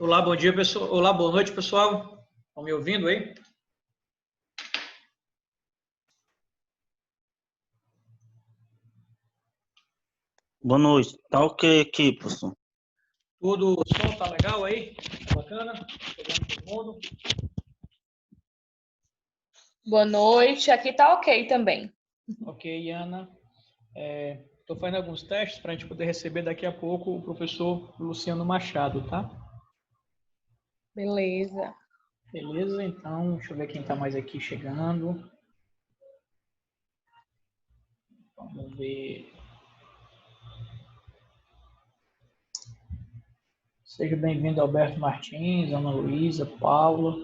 Olá, bom dia, pessoal. Olá, boa noite, pessoal. Estão me ouvindo aí? Boa noite. Tá ok aqui, professor? Tudo, o som tá legal aí? Tá bacana? Pegando todo mundo? Boa noite, aqui tá ok também. Ok, Ana. Estou fazendo alguns testes para a gente poder receber daqui a pouco o professor Luciano Machado, tá? Beleza. Beleza, então, deixa eu ver quem está mais aqui chegando. Vamos ver. Seja bem-vindo, Alberto Martins, Ana Luísa, Paula,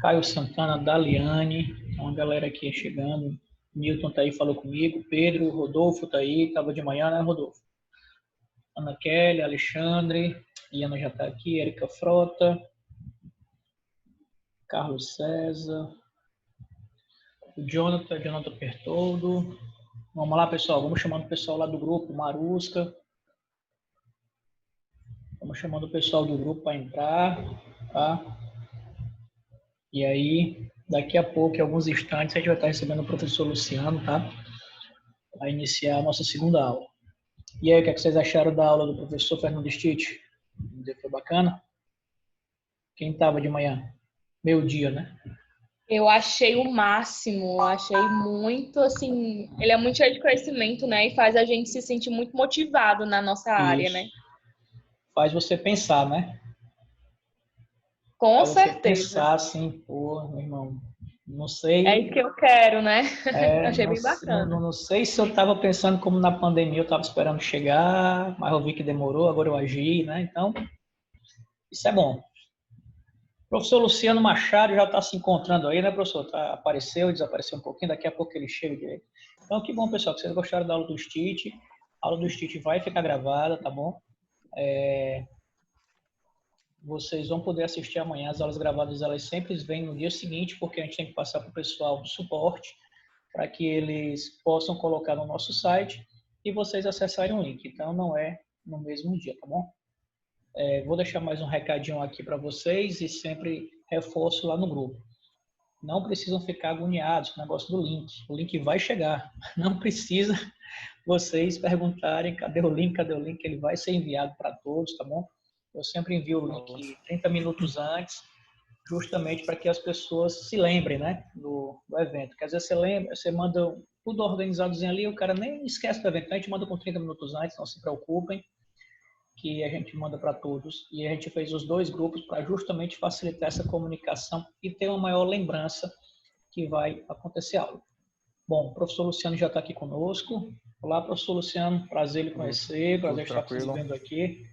Caio Santana, Daliane, uma galera aqui chegando. Newton tá aí, falou comigo. Pedro, Rodolfo tá aí, tava de manhã, né, Rodolfo? Ana Kelly, Alexandre, Iana já tá aqui, Erika Frota, Carlos César, o Jonathan Pertoldo. Vamos lá, pessoal, vamos chamando o pessoal lá do grupo, Marusca. Vamos chamando o pessoal do grupo para entrar, tá? E aí, daqui a pouco, em alguns instantes, a gente vai estar recebendo o professor Luciano, tá? Para iniciar a nossa segunda aula. E aí, o que, é que vocês acharam da aula do professor Fernando Stich? Foi bacana? Quem estava de manhã? Meio dia, né? Eu achei o máximo, achei muito, assim, ele é muito cheio de conhecimento, né? E faz a gente se sentir muito motivado na nossa área, né? Faz você pensar, né? Com Faz você certeza. pensar assim, pô, meu irmão, não É sei, isso que eu quero, né? Achei não, bem bacana. não sei se eu estava pensando como na pandemia eu estava esperando chegar, mas eu vi que demorou, agora eu agi, né? Então, isso é bom. O professor Luciano Machado já está se encontrando aí, né, professor? Apareceu, desapareceu um pouquinho, daqui a pouco ele chega direito. Então, que bom, pessoal, que vocês gostaram da aula do Stitch. A aula do Stitch vai ficar gravada, tá bom? Vocês vão poder assistir amanhã. As aulas gravadas, elas sempre vêm no dia seguinte, porque a gente tem que passar para o pessoal do suporte, para que eles possam colocar no nosso site e vocês acessarem o link. Então, não é no mesmo dia, tá bom? Vou deixar mais um recadinho aqui para vocês e sempre reforço lá no grupo. Não precisam ficar agoniados com o negócio do link. O link vai chegar. Não precisa vocês perguntarem cadê o link, cadê o link. Ele vai ser enviado para todos, tá bom? Eu sempre envio o link 30 minutos antes, justamente para que as pessoas se lembrem, né, do evento. Porque às vezes você lembra, você manda tudo organizadozinho ali, o cara nem esquece do evento. Então a gente manda com 30 minutos antes, não se preocupem, que a gente manda para todos. E a gente fez os dois grupos para justamente facilitar essa comunicação e ter uma maior lembrança que vai acontecer a aula. Bom, o professor Luciano já está aqui conosco. Olá, professor Luciano, prazer lhe conhecer, prazer estar vocês vendo aqui.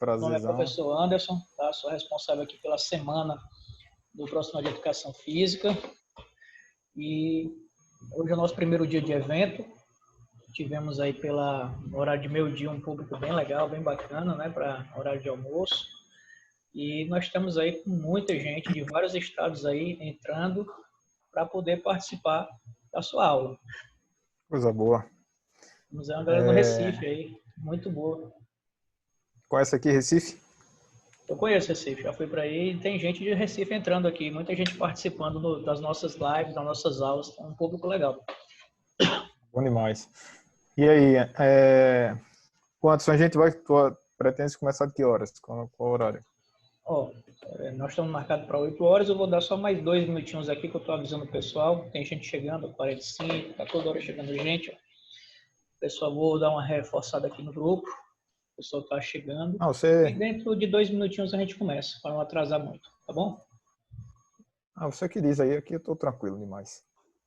Meu nome é professor Anderson, tá? Sou responsável aqui pela semana do profissional de educação física. E hoje é o nosso primeiro dia de evento. Tivemos aí no horário de meio-dia um público bem legal, bem bacana, né, para horário de almoço. E nós estamos aí com muita gente de vários estados aí entrando para poder participar da sua aula. Coisa boa. Temos uma galera do Recife aí, muito boa. Conhece aqui Recife? Eu conheço Recife, já fui para aí e tem gente de Recife entrando aqui, muita gente participando das nossas lives, das nossas aulas, é um público legal. Bom demais. E aí, Anderson, a gente pretende começar de que horas? Qual o horário? Nós estamos marcados para 8 horas, eu vou dar só mais 2 minutinhos aqui que eu estou avisando o pessoal, tem gente chegando, 45, está toda hora chegando gente. Pessoal, vou dar uma reforçada aqui no grupo, o pessoal está chegando. E dentro de 2 minutinhos a gente começa, para não atrasar muito, tá bom? Você que diz aí, aqui eu estou tranquilo demais.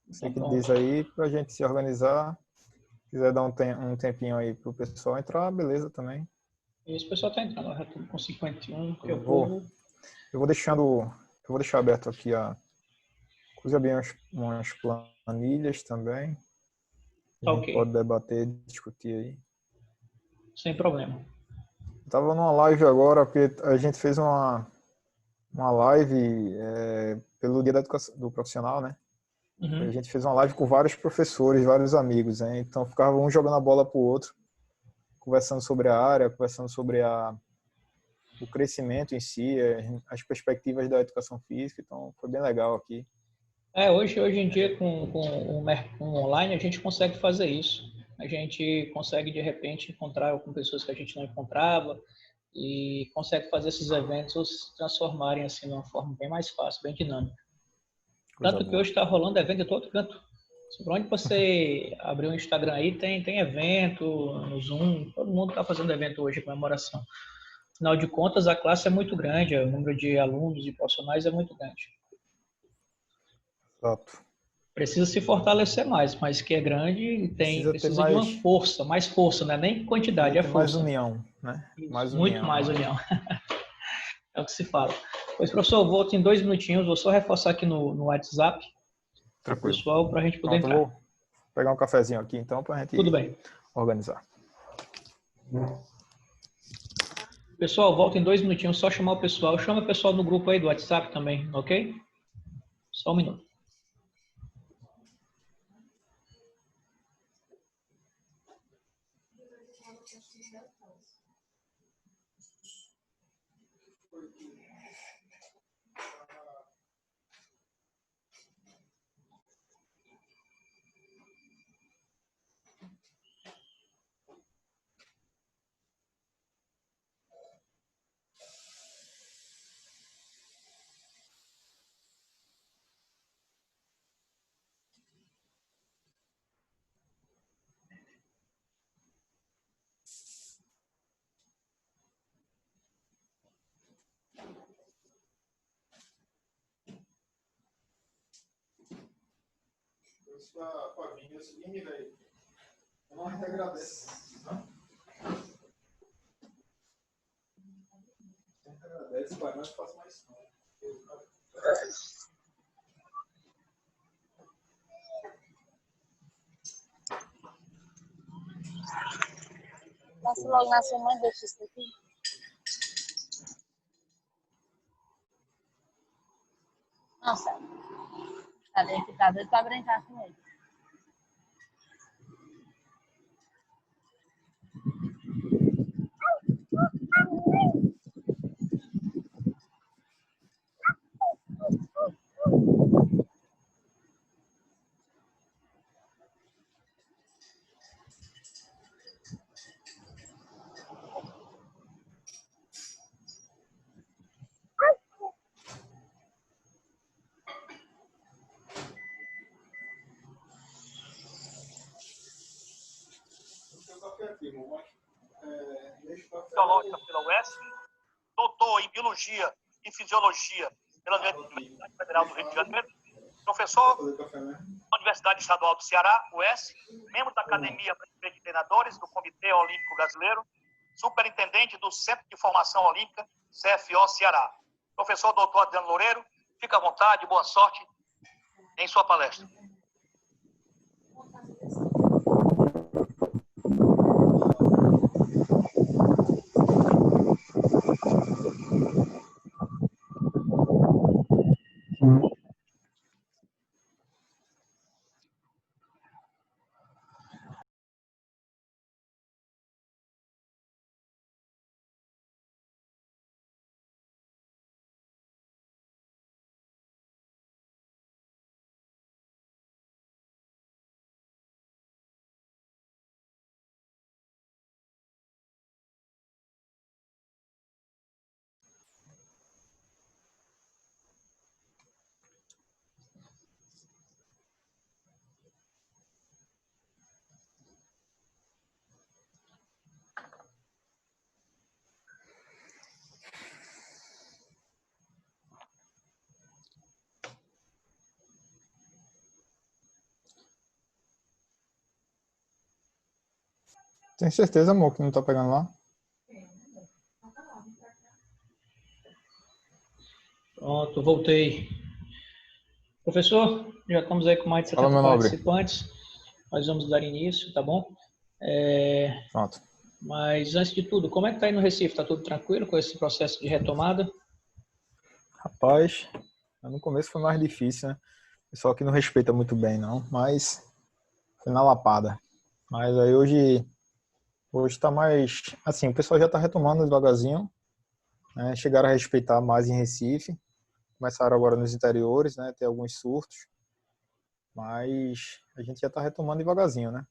Você que Então, diz aí para a gente se organizar, quiser dar um tempinho aí para o pessoal entrar, beleza também. Esse pessoal está entrando, já estou com 51, porque eu vou deixar aberto aqui inclusive umas planilhas também. A gente pode debater, discutir aí. Sem problema. Estava numa live agora, porque a gente fez uma live pelo Dia do Profissional, né? Uhum. A gente fez uma live com vários professores, vários amigos, né? Então ficava um jogando a bola pro outro, conversando sobre a área, conversando sobre o crescimento em si, as perspectivas da educação física. Então, foi bem legal aqui. Hoje em dia, com online, a gente consegue fazer isso. A gente consegue, de repente, encontrar com pessoas que a gente não encontrava e consegue fazer esses eventos se transformarem assim, de uma forma bem mais fácil, bem dinâmica. Coisa Tanto que boa. hoje está rolando evento de todo canto. Por onde você abrir o Instagram aí, tem evento, no Zoom, todo mundo está fazendo evento hoje, comemoração. Afinal de contas, a classe é muito grande, o número de alunos e profissionais é muito grande. Exato. Precisa se fortalecer mais, mas que é grande precisa de uma força, mais força, não é nem quantidade, é força. Mais união, né? Mais muito união, mais união. É o que se fala. Pois, professor, eu volto em 2 minutinhos, vou só reforçar aqui no WhatsApp para o pessoal, para a gente poder entrar. Vou pegar um cafezinho aqui, então, para a gente Tudo bem. Organizar. Pessoal, volta em 2 minutinhos, só chamar o pessoal. Chama o pessoal no grupo aí do WhatsApp também, ok? Só um minuto. Fabinho, seguinte, velho. A gente agradece. A gente agradece, pai, mas faço mais não. Passa logo na sua mãe, deixa isso aqui. Nossa, tá doido pra brincar com ele. Biológica pela UES, doutor em Biologia e Fisiologia pela Universidade Federal do Rio de Janeiro, professor da Universidade Estadual do Ceará, UES, membro da Academia Brasileira de Treinadores do Comitê Olímpico Brasileiro, superintendente do Centro de Formação Olímpica, CFO Ceará. Professor doutor Adriano Loureiro, fica à vontade, boa sorte em sua palestra. Tem certeza, amor, que não tá pegando lá? Pronto, voltei. Professor, já estamos aí com mais de 70 participantes. Nós vamos dar início, tá bom? Pronto. Mas, antes de tudo, como é que está aí no Recife? Está tudo tranquilo com esse processo de retomada? Rapaz, no começo foi mais difícil, né? O pessoal aqui não respeita muito bem, não. Mas foi na lapada. Mas aí hoje está mais... Assim, o pessoal já está retomando devagarzinho. né? Chegaram a respeitar mais em Recife, começaram agora nos interiores, né? Ter alguns surtos, mas a gente já está retomando devagarzinho, né?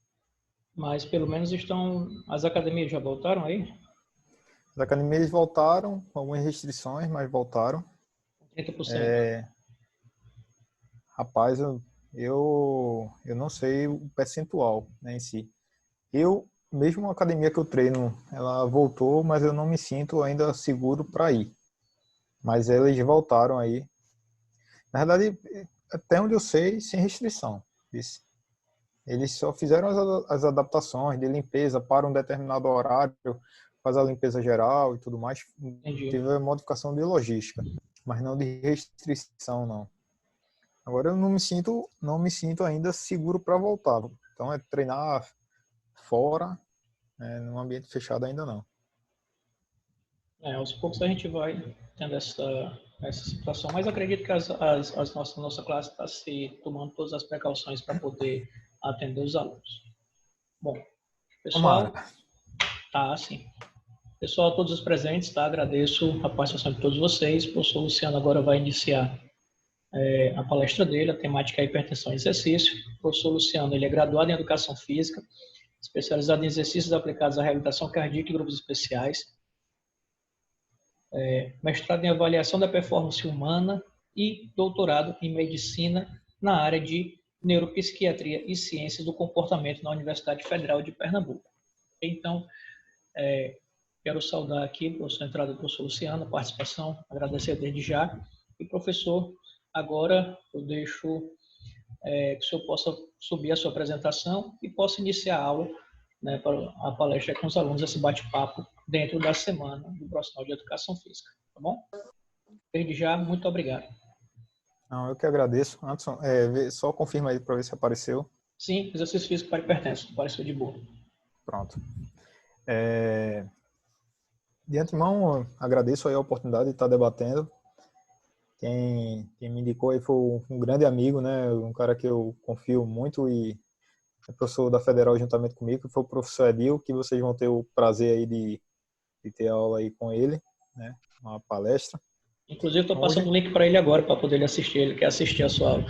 Mas pelo menos as academias já voltaram aí? As academias voltaram, com algumas restrições, mas voltaram. 30%. Rapaz, eu não sei o percentual, né, em si. Mesmo a academia que eu treino, ela voltou, mas eu não me sinto ainda seguro para ir. Mas eles voltaram aí. Na verdade, até onde eu sei, sem restrição. Eles só fizeram as adaptações de limpeza para um determinado horário, fazer a limpeza geral e tudo mais. Entendi. Teve a modificação de logística, mas não de restrição, não. Agora eu não me sinto ainda seguro para voltar. Então é treinar fora, num ambiente fechado ainda não. Aos poucos a gente vai tendo essa situação, mas acredito que nossa classe está se tomando todas as precauções para poder atender os alunos. Bom, pessoal, Tomara. tá assim. Pessoal, todos os presentes, tá? Agradeço a participação de todos vocês. O professor Luciano agora vai iniciar a palestra dele, a temática é hipertensão e exercício. O professor Luciano, ele é graduado em Educação Física, especializado em exercícios aplicados à reabilitação cardíaca e grupos especiais, mestrado em avaliação da performance humana e doutorado em medicina na área de neuropsiquiatria e ciências do comportamento na Universidade Federal de Pernambuco. Então, quero saudar aqui a entrada do professor Luciano, a participação, agradecer desde já. E, professor, agora eu deixo que o senhor possa subir a sua apresentação e possa iniciar a aula, né, para a palestra com os alunos, esse bate-papo dentro da semana do profissional de educação física, tá bom? Desde já, muito obrigado. Não, eu que agradeço. Anderson, só confirma aí para ver se apareceu. Sim, exercício físico para hipertenso, apareceu de boa. Pronto. De antemão, agradeço aí a oportunidade de estar debatendo. Quem me indicou aí foi um grande amigo, né? Um cara que eu confio muito e é professor da Federal juntamente comigo, que foi o professor Edil, que vocês vão ter o prazer aí de ter aula aí com ele, né? Uma palestra. Inclusive, estou passando o link para ele agora, para poder ele assistir. Ele quer assistir a sua aula.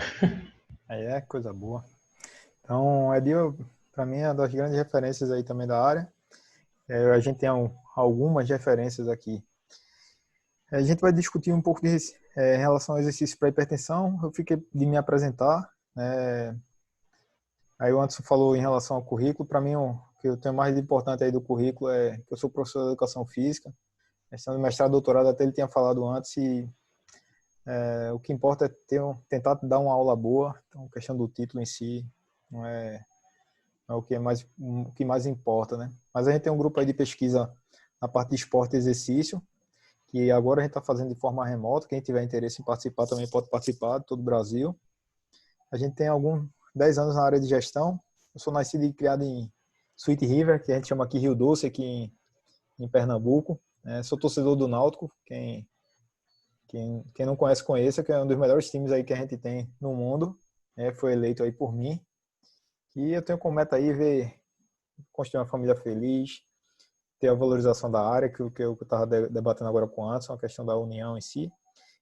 Coisa boa. Então, Edil, para mim, é uma das grandes referências aí também da área. A gente tem algumas referências aqui. A gente vai discutir um pouco em relação ao exercício para hipertensão. Eu fiquei de me apresentar. Aí o Anderson falou em relação ao currículo. Para mim, o que eu tenho mais de importante aí do currículo é que eu sou professor de educação física. Questão de mestrado e doutorado, até ele tinha falado antes. E o que importa é tentar dar uma aula boa. Então, a questão do título em si não é o que mais importa, né? Mas a gente tem um grupo aí de pesquisa na parte de esporte e exercício, que agora a gente está fazendo de forma remota. Quem tiver interesse em participar também pode participar, de todo o Brasil. A gente tem 10 anos na área de gestão. Eu sou nascido e criado em Sweet River, que a gente chama aqui Rio Doce, aqui em Pernambuco. Sou torcedor do Náutico. Quem não conhece, conheça, que é um dos melhores times aí que a gente tem no mundo. Foi eleito aí por mim. E eu tenho como meta aí construir uma família feliz, ter a valorização da área, que eu estava debatendo agora com o Anderson, a questão da união em si,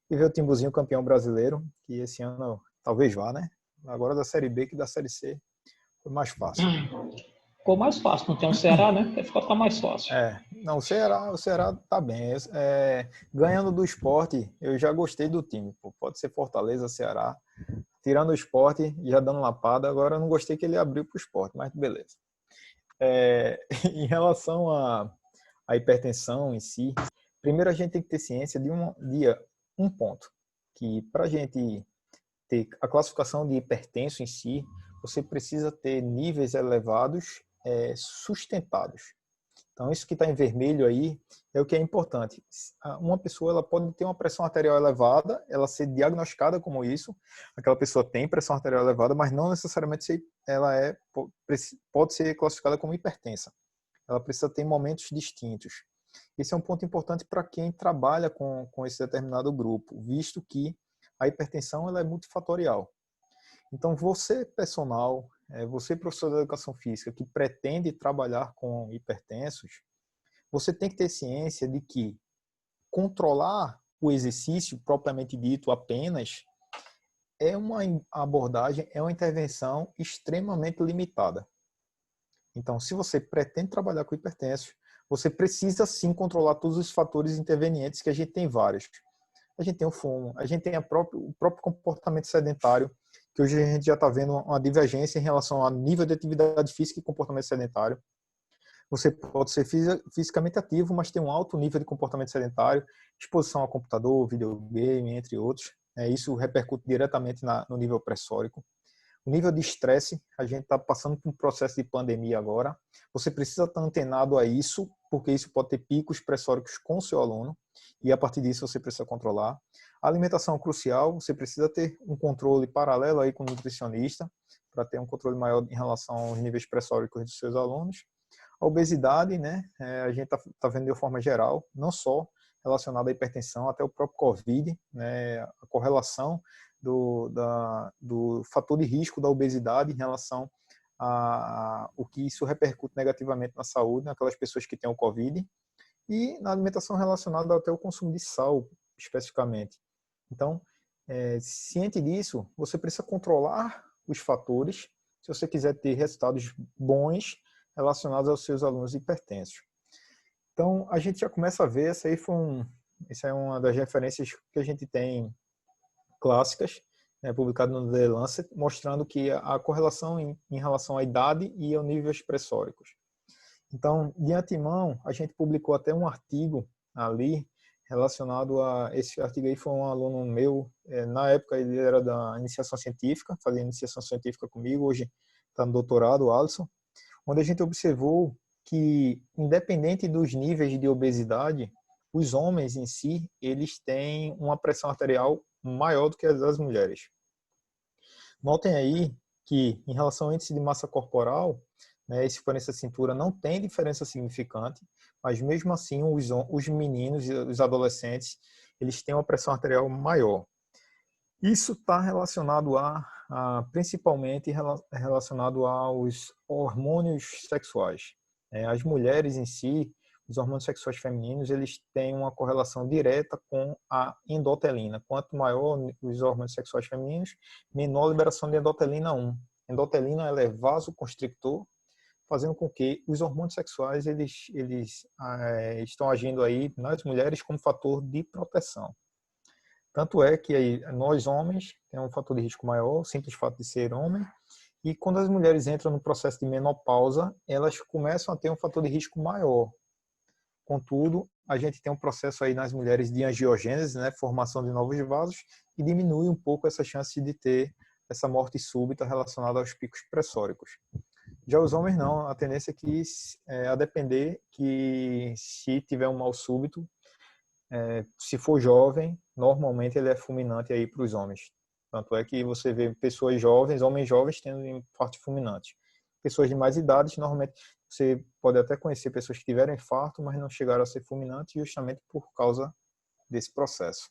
e ver o Timbuzinho campeão brasileiro, que esse ano talvez vá, né? Agora da Série B que da Série C foi mais fácil. Ficou mais fácil, não tem o Ceará, né? Fica mais fácil. Não, o Ceará tá bem. Ganhando do Sport, eu já gostei do time. Pode ser Fortaleza, Ceará. Tirando o Sport, já dando lapada. Agora eu não gostei que ele abriu para o Sport, mas beleza. Em relação à hipertensão em si, primeiro a gente tem que ter ciência de um ponto, que para a gente ter a classificação de hipertenso em si, você precisa ter níveis elevados sustentados. Então, isso que está em vermelho aí é o que é importante. Uma pessoa ela pode ter uma pressão arterial elevada, ela ser diagnosticada como isso, aquela pessoa tem pressão arterial elevada, mas não necessariamente ela pode ser classificada como hipertensa. Ela precisa ter momentos distintos. Esse é um ponto importante para quem trabalha com esse determinado grupo, visto que a hipertensão ela é multifatorial. Então, você, personal, você, professor de educação física, que pretende trabalhar com hipertensos, você tem que ter ciência de que controlar o exercício propriamente dito apenas é uma abordagem, é uma intervenção extremamente limitada. Então, se você pretende trabalhar com hipertensos, você precisa sim controlar todos os fatores intervenientes, que a gente tem vários. A gente tem o fumo, a gente tem o próprio comportamento sedentário, que hoje a gente já está vendo uma divergência em relação ao nível de atividade física e comportamento sedentário. Você pode ser fisicamente ativo, mas tem um alto nível de comportamento sedentário, exposição a computador, videogame, entre outros. Isso repercute diretamente no nível pressórico. O nível de estresse, a gente está passando por um processo de pandemia agora. Você precisa estar antenado a isso, porque isso pode ter picos pressóricos com o seu aluno, e a partir disso você precisa controlar. A alimentação é crucial, você precisa ter um controle paralelo aí com o nutricionista, para ter um controle maior em relação aos níveis pressóricos dos seus alunos. A obesidade, né, a gente está vendo de forma geral, não só relacionada à hipertensão, até o próprio COVID, né, a correlação do fator de risco da obesidade em relação a o que isso repercute negativamente na saúde, naquelas pessoas que têm o COVID, e na alimentação relacionada até ao consumo de sal, especificamente. Então, ciente disso, você precisa controlar os fatores se você quiser ter resultados bons relacionados aos seus alunos hipertensos. Então, a gente já começa a ver, essa é uma das referências que a gente tem clássicas, publicado no The Lancet, mostrando que a correlação em relação à idade e aos níveis pressóricos. Então, de antemão, a gente publicou até um artigo ali relacionado a... Esse artigo aí foi um aluno meu, na época ele era da iniciação científica, fazia iniciação científica comigo, hoje está no doutorado, o Alisson, onde a gente observou que, independente dos níveis de obesidade, os homens em si, eles têm uma pressão arterial maior do que as das mulheres. Notem aí que, em relação ao índice de massa corporal, esse diferença de cintura não tem diferença significante, mas mesmo assim os meninos e os adolescentes, eles têm uma pressão arterial maior. Isso está relacionado principalmente relacionado aos hormônios sexuais. As mulheres em si, os hormônios sexuais femininos, eles têm uma correlação direta com a endotelina. Quanto maior os hormônios sexuais femininos, menor a liberação de endotelina 1. Endotelina ela é vasoconstrictor, fazendo com que os hormônios sexuais eles estão agindo aí nas mulheres como fator de proteção. Tanto é que aí, nós homens temos um fator de risco maior, o simples fato de ser homem, e quando as mulheres entram no processo de menopausa, elas começam a ter um fator de risco maior. Contudo, a gente tem um processo aí nas mulheres de angiogênese, né, formação de novos vasos, e diminui um pouco essa chance de ter essa morte súbita relacionada aos picos pressóricos. Já os homens não, a tendência é que, a depender que se tiver um mal súbito, se for jovem, normalmente ele é fulminante aí para os homens. Tanto é que você vê pessoas jovens, homens jovens tendo infarto fulminante. Pessoas de mais idades, normalmente você pode até conhecer pessoas que tiveram infarto, mas não chegaram a ser fulminantes justamente por causa desse processo.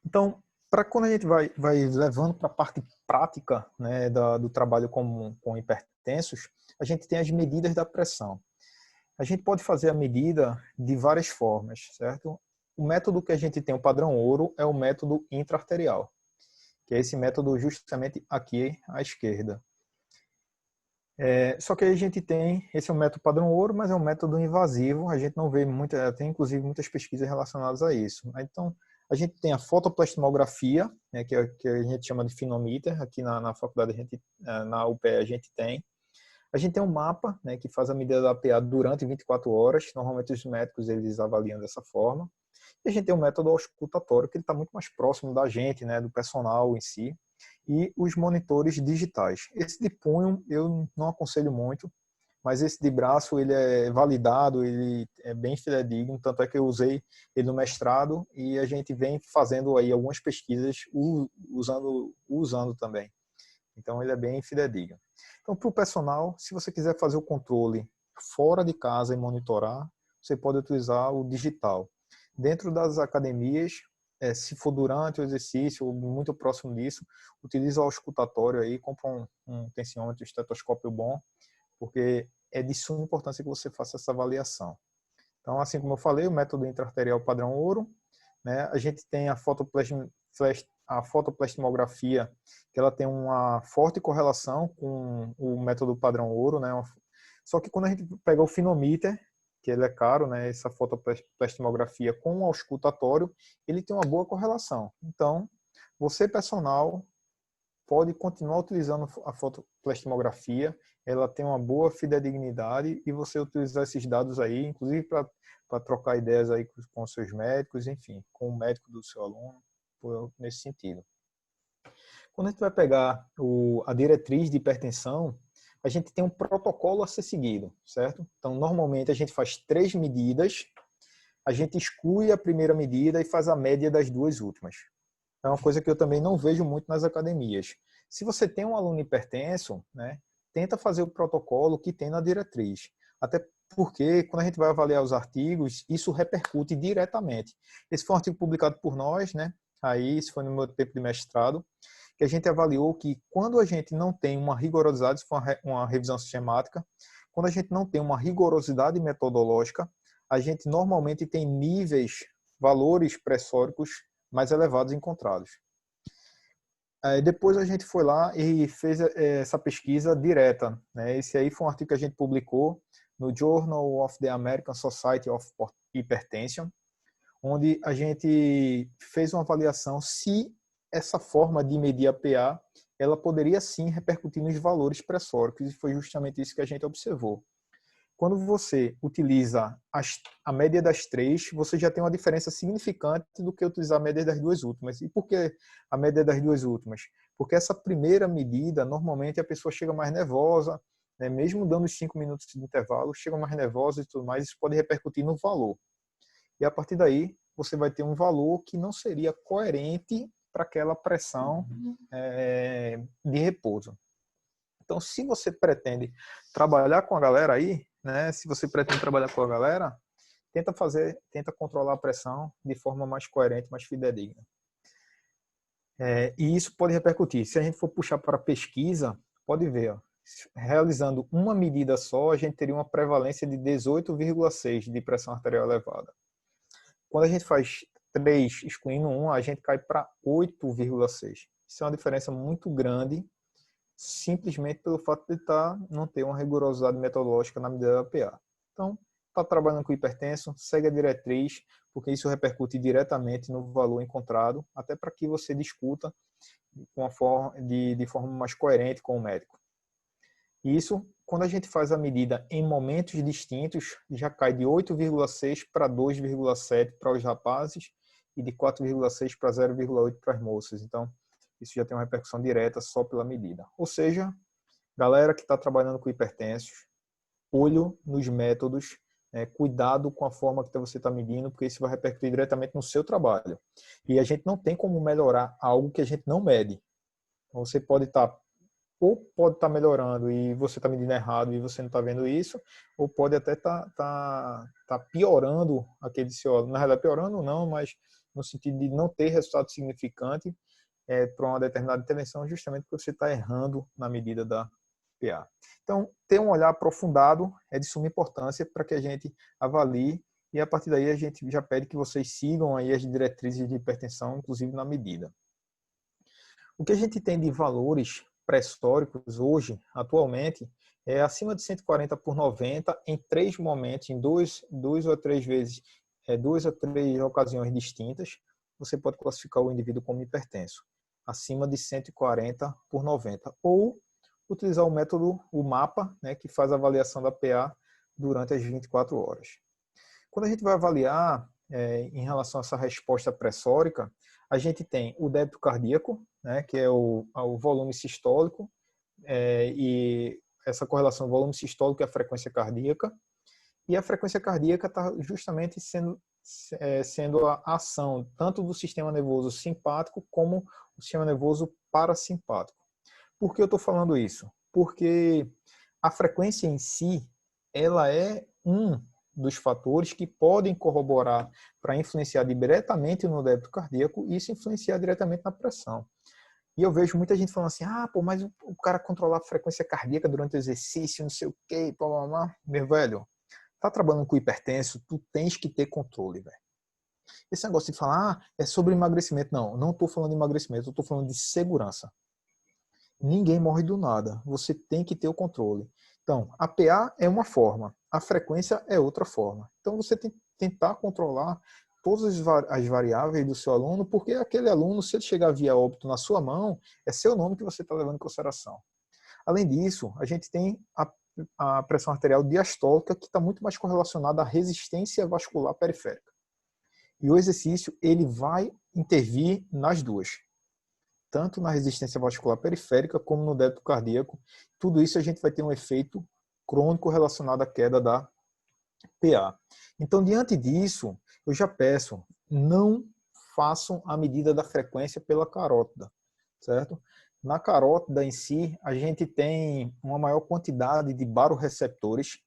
Então, para quando a gente vai levando para a parte prática, né, do trabalho com hipertensos, a gente tem as medidas da pressão. A gente pode fazer a medida de várias formas, certo? O método que a gente tem, o padrão ouro, é o método intra-arterial, que é esse método justamente aqui à esquerda. Só que aí a gente tem, esse é o método padrão ouro, mas é um método invasivo, a gente não vê tem inclusive muitas pesquisas relacionadas a isso. Então, a gente tem a fotoplasmografia, né, que a gente chama de finomíter, aqui na faculdade, na UPE a gente tem. A gente tem um mapa, né, que faz a medida da PA durante 24 horas, normalmente os médicos eles avaliam dessa forma. E a gente tem um método auscultatório, que está muito mais próximo da gente, né, do personal em si, e os monitores digitais. Esse de punho eu não aconselho muito, mas esse de braço ele é validado, ele é bem fidedigno, tanto é que eu usei ele no mestrado e a gente vem fazendo aí algumas pesquisas usando também. Então ele é bem fidedigno. Então para o personal, se você quiser fazer o controle fora de casa e monitorar, você pode utilizar o digital. Dentro das academias, se for durante o exercício ou muito próximo disso, utiliza o auscultatório aí, compra um tensiômetro, um estetoscópio bom, porque é de suma importância que você faça essa avaliação. Então, assim como eu falei, o método intra-arterial padrão ouro, né? A gente tem a fotoplastimografia, que ela tem uma forte correlação com o método padrão ouro, né? Só que quando a gente pega o finomíter, que ele é caro, né? Essa fotoplastimografia com o auscultatório, ele tem uma boa correlação. Então, você, personal, pode continuar utilizando a fotoplastimografia, ela tem uma boa fidedignidade e você utilizar esses dados aí, inclusive para trocar ideias aí com os seus médicos, enfim, com o médico do seu aluno, nesse sentido. Quando a gente vai pegar a diretriz de hipertensão, a gente tem um protocolo a ser seguido, certo? Então, normalmente a gente faz 3 medidas, a gente exclui a primeira medida e faz a média das 2 últimas. É uma coisa que eu também não vejo muito nas academias. Se você tem um aluno hipertenso, né, tenta fazer o protocolo que tem na diretriz. Até porque, quando a gente vai avaliar os artigos, isso repercute diretamente. Esse foi um artigo publicado por nós, né? Aí, isso foi no meu tempo de mestrado, que a gente avaliou que quando a gente não tem uma rigorosidade, isso foi uma revisão sistemática, quando a gente não tem uma rigorosidade metodológica, a gente normalmente tem valores pressóricos mais elevados encontrados. Depois a gente foi lá e fez essa pesquisa direta, né? Esse aí foi um artigo que a gente publicou no Journal of the American Society of Hypertension, onde a gente fez uma avaliação se essa forma de medir a PA, ela poderia sim repercutir nos valores pressóricos, e foi justamente isso que a gente observou. Quando você utiliza a média das 3, você já tem uma diferença significante do que utilizar a média das 2 últimas. E por que a média das 2 últimas? Porque essa primeira medida, normalmente a pessoa chega mais nervosa, né? Mesmo dando os 5 minutos de intervalo, chega mais nervosa e tudo mais, isso pode repercutir no valor. E a partir daí, você vai ter um valor que não seria coerente para aquela pressão de repouso. Então, se você pretende trabalhar com a galera aí, né? Se você pretende trabalhar com a galera, tenta controlar a pressão de forma mais coerente, mais fidedigna. E isso pode repercutir. Se a gente for puxar para pesquisa, pode ver, ó, realizando uma medida só, a gente teria uma prevalência de 18,6 de pressão arterial elevada. Quando a gente faz 3 excluindo 1, a gente cai para 8,6. Isso é uma diferença muito grande, simplesmente pelo fato de não ter uma rigorosidade metodológica na medida da PA. Então, está trabalhando com hipertenso, segue a diretriz, porque isso repercute diretamente no valor encontrado, até para que você discuta de forma mais coerente com o médico. Isso, quando a gente faz a medida em momentos distintos, já cai de 8,6 para 2,7 para os rapazes e de 4,6 para 0,8 para as moças. Então, isso já tem uma repercussão direta só pela medida. Ou seja, galera que está trabalhando com hipertensos, olho nos métodos, cuidado com a forma que você está medindo, porque isso vai repercutir diretamente no seu trabalho. E a gente não tem como melhorar algo que a gente não mede. Você pode estar melhorando e você está medindo errado e você não está vendo isso, ou pode até tá piorando aquele seu, na realidade piorando não, mas no sentido de não ter resultado significante para uma determinada intervenção, justamente porque você está errando na medida da PA. Então, ter um olhar aprofundado é de suma importância para que a gente avalie, e a partir daí a gente já pede que vocês sigam aí as diretrizes de hipertensão, inclusive na medida. O que a gente tem de valores pressóricos hoje, atualmente, é acima de 140/90 em 3 momentos, em 2 ou 3 vezes, 2 a 3 ocasiões distintas, você pode classificar o indivíduo como hipertenso, acima de 140/90, ou utilizar o método, o MAPA, né, que faz a avaliação da PA durante as 24 horas. Quando a gente vai avaliar em relação a essa resposta pressórica, a gente tem o débito cardíaco, né, que é o volume sistólico, e essa correlação do volume sistólico é a frequência cardíaca, e a frequência cardíaca está justamente sendo a ação tanto do sistema nervoso simpático como o sistema nervoso parasimpático. Por que eu estou falando isso? Porque a frequência em si, ela é um dos fatores que podem corroborar para influenciar diretamente no débito cardíaco e isso influenciar diretamente na pressão. E eu vejo muita gente falando assim, mas o cara controlar a frequência cardíaca durante o exercício, não sei o quê, meu velho, tá trabalhando com hipertenso, tu tens que ter controle, velho. Esse negócio de falar, é sobre emagrecimento. Não estou falando de emagrecimento, eu estou falando de segurança. Ninguém morre do nada. Você tem que ter o controle. Então, a PA é uma forma, a frequência é outra forma. Então, você tem que tentar controlar todas as variáveis do seu aluno, porque aquele aluno, se ele chegar via óbito na sua mão, é seu nome que você está levando em consideração. Além disso, a gente tem a pressão arterial diastólica, que está muito mais correlacionada à resistência vascular periférica. E o exercício, ele vai intervir nas duas. Tanto na resistência vascular periférica, como no débito cardíaco. Tudo isso a gente vai ter um efeito crônico relacionado à queda da PA. Então, diante disso, eu já peço, não façam a medida da frequência pela carótida, certo? Na carótida em si, a gente tem uma maior quantidade de baroreceptores.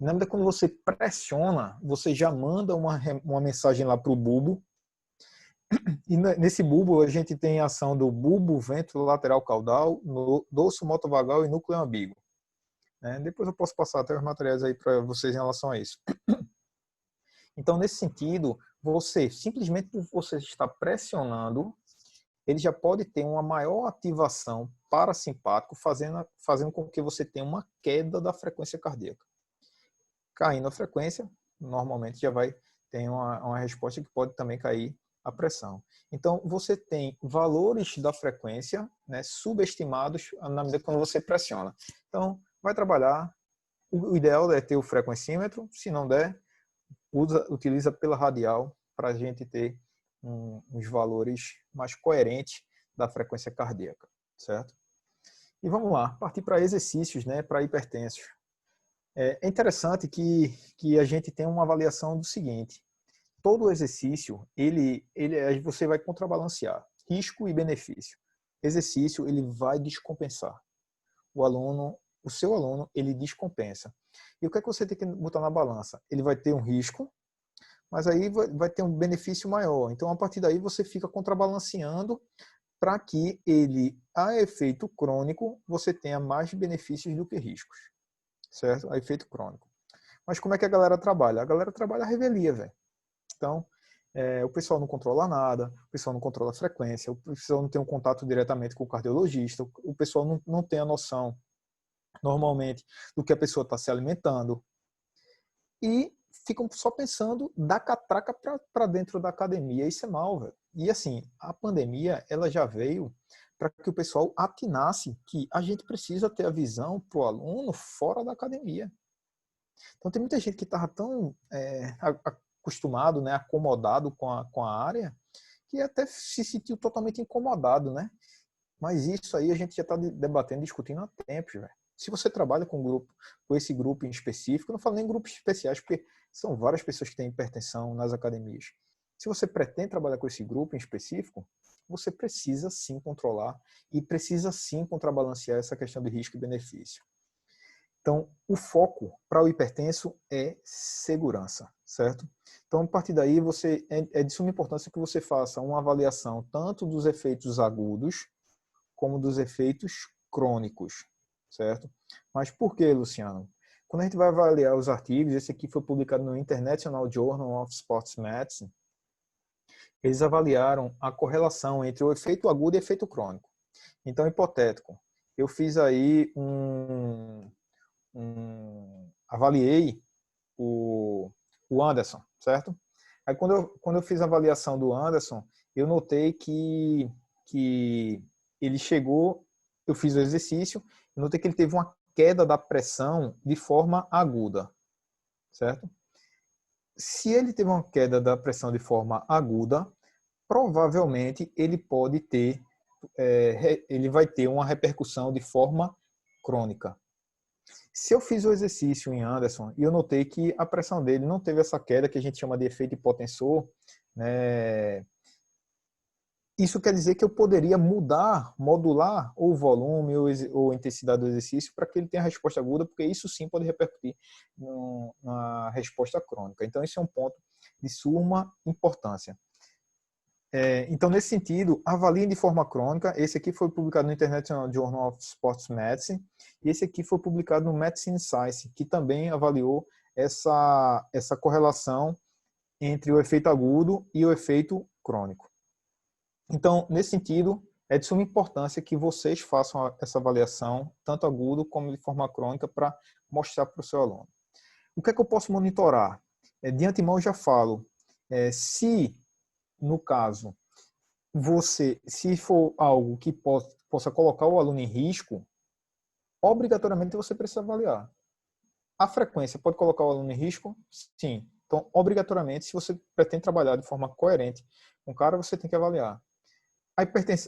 Na medida que quando você pressiona, você já manda uma mensagem lá para o bulbo. E nesse bulbo, a gente tem a ação do bulbo ventrolateral caudal, no dorso motovagal e núcleo ambíguo. Depois eu posso passar até os materiais aí para vocês em relação a isso. Então, nesse sentido, simplesmente por você estar pressionando, ele já pode ter uma maior ativação parasimpático, fazendo com que você tenha uma queda da frequência cardíaca. Caindo a frequência, normalmente já vai ter uma resposta que pode também cair a pressão. Então, você tem valores da frequência, né, subestimados na medida que quando você pressiona. Então, vai trabalhar. O ideal é ter o frequencímetro. Se não der, utiliza pela radial para a gente ter uns valores mais coerentes da frequência cardíaca, certo? E vamos lá, partir para exercícios, né, para hipertensos. É interessante que a gente tem uma avaliação do seguinte: todo exercício, você vai contrabalancear risco e benefício. Exercício, ele vai descompensar. O seu aluno, ele descompensa. E o que é que você tem que botar na balança? Ele vai ter um risco, mas aí vai ter um benefício maior. Então, a partir daí, você fica contrabalanceando para que ele, a efeito crônico, você tenha mais benefícios do que riscos. Certo? A efeito crônico. Mas como é que a galera trabalha? A galera trabalha a revelia, velho. Então, o pessoal não controla nada, o pessoal não controla a frequência, o pessoal não tem um contato diretamente com o cardiologista, o pessoal não tem a noção, normalmente, do que a pessoa está se alimentando. E ficam só pensando da catraca para dentro da academia. Isso é mal, velho. E assim, a pandemia, ela já veio para que o pessoal atinasse que a gente precisa ter a visão para o aluno fora da academia. Então, tem muita gente que estava tão acostumado, né, acomodado com a área, que até se sentiu totalmente incomodado, né? Mas isso aí a gente já está debatendo, discutindo há tempos, velho. Se você trabalha com esse grupo em específico, eu não falo nem grupos especiais, porque são várias pessoas que têm hipertensão nas academias. Se você pretende trabalhar com esse grupo em específico, você precisa sim controlar e precisa sim contrabalancear essa questão de risco e benefício. Então, o foco para o hipertenso é segurança, certo? Então, a partir daí, é de suma importância que você faça uma avaliação tanto dos efeitos agudos como dos efeitos crônicos, certo? Mas por que, Luciano? Quando a gente vai avaliar os artigos, esse aqui foi publicado no International Journal of Sports Medicine, eles avaliaram a correlação entre o efeito agudo e efeito crônico. Então, hipotético, eu fiz aí avaliei o Anderson, certo? Aí quando eu fiz a avaliação do Anderson, eu notei que ele chegou, eu fiz o exercício, eu notei que ele teve uma queda da pressão de forma aguda, certo? Se ele teve uma queda da pressão de forma aguda, provavelmente ele pode ter, ele vai ter uma repercussão de forma crônica. Se eu fiz o exercício em Anderson e eu notei que a pressão dele não teve essa queda que a gente chama de efeito hipotensor, né? Isso quer dizer que eu poderia modular o volume ou a intensidade do exercício para que ele tenha resposta aguda, porque isso sim pode repercutir na resposta crônica. Então, esse é um ponto de suma importância. Então, nesse sentido, avaliem de forma crônica. Esse aqui foi publicado no International Journal of Sports Medicine e esse aqui foi publicado no Medicine Science, que também avaliou essa correlação entre o efeito agudo e o efeito crônico. Então, nesse sentido, é de suma importância que vocês façam essa avaliação, tanto agudo como de forma crônica, para mostrar para o seu aluno. O que é que eu posso monitorar? De antemão, eu já falo, se, no caso, se for algo que possa colocar o aluno em risco, obrigatoriamente você precisa avaliar. A frequência pode colocar o aluno em risco? Sim. Então, obrigatoriamente, se você pretende trabalhar de forma coerente com o cara, você tem que avaliar.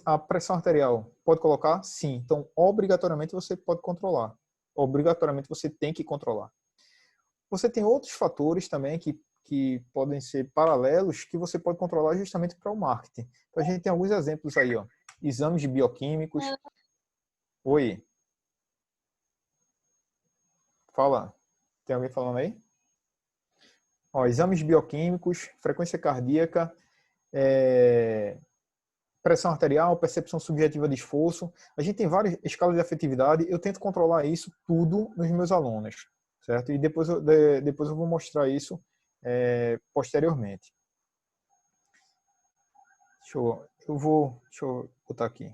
A pressão arterial pode colocar? Sim. Então, obrigatoriamente você pode controlar. Obrigatoriamente você tem que controlar. Você tem outros fatores também que podem ser paralelos que você pode controlar justamente para o marketing. Então, a gente tem alguns exemplos aí, ó. Exames de bioquímicos. Oi. Fala. Tem alguém falando aí? Ó, exames bioquímicos, frequência cardíaca, pressão arterial, percepção subjetiva de esforço. A gente tem várias escalas de afetividade. Eu tento controlar isso tudo nos meus alunos, certo? E depois eu vou mostrar isso posteriormente. Deixa eu botar aqui.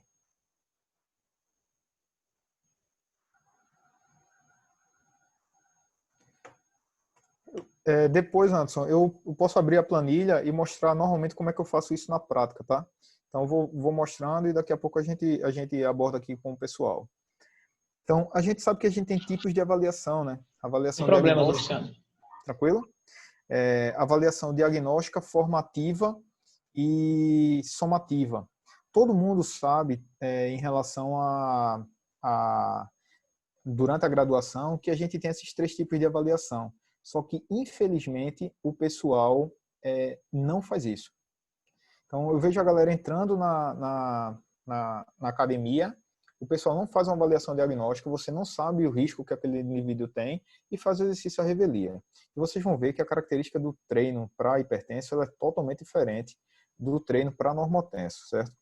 Depois, Anderson, eu posso abrir a planilha e mostrar normalmente como é que eu faço isso na prática, tá? Então, eu vou mostrando e daqui a pouco a gente aborda aqui com o pessoal. Então, a gente sabe que a gente tem tipos de avaliação, né? Avaliação Sem problemas, diagnóstica. Luciano. Tranquilo? Avaliação diagnóstica, formativa e somativa. Todo mundo sabe, em relação durante a graduação, que a gente tem esses 3 tipos de avaliação. Só que, infelizmente, o pessoal não faz isso. Então, eu vejo a galera entrando na academia, o pessoal não faz uma avaliação diagnóstica, você não sabe o risco que aquele indivíduo tem e faz o exercício à revelia. E vocês vão ver que a característica do treino para hipertenso ela é totalmente diferente do treino para normotenso, certo?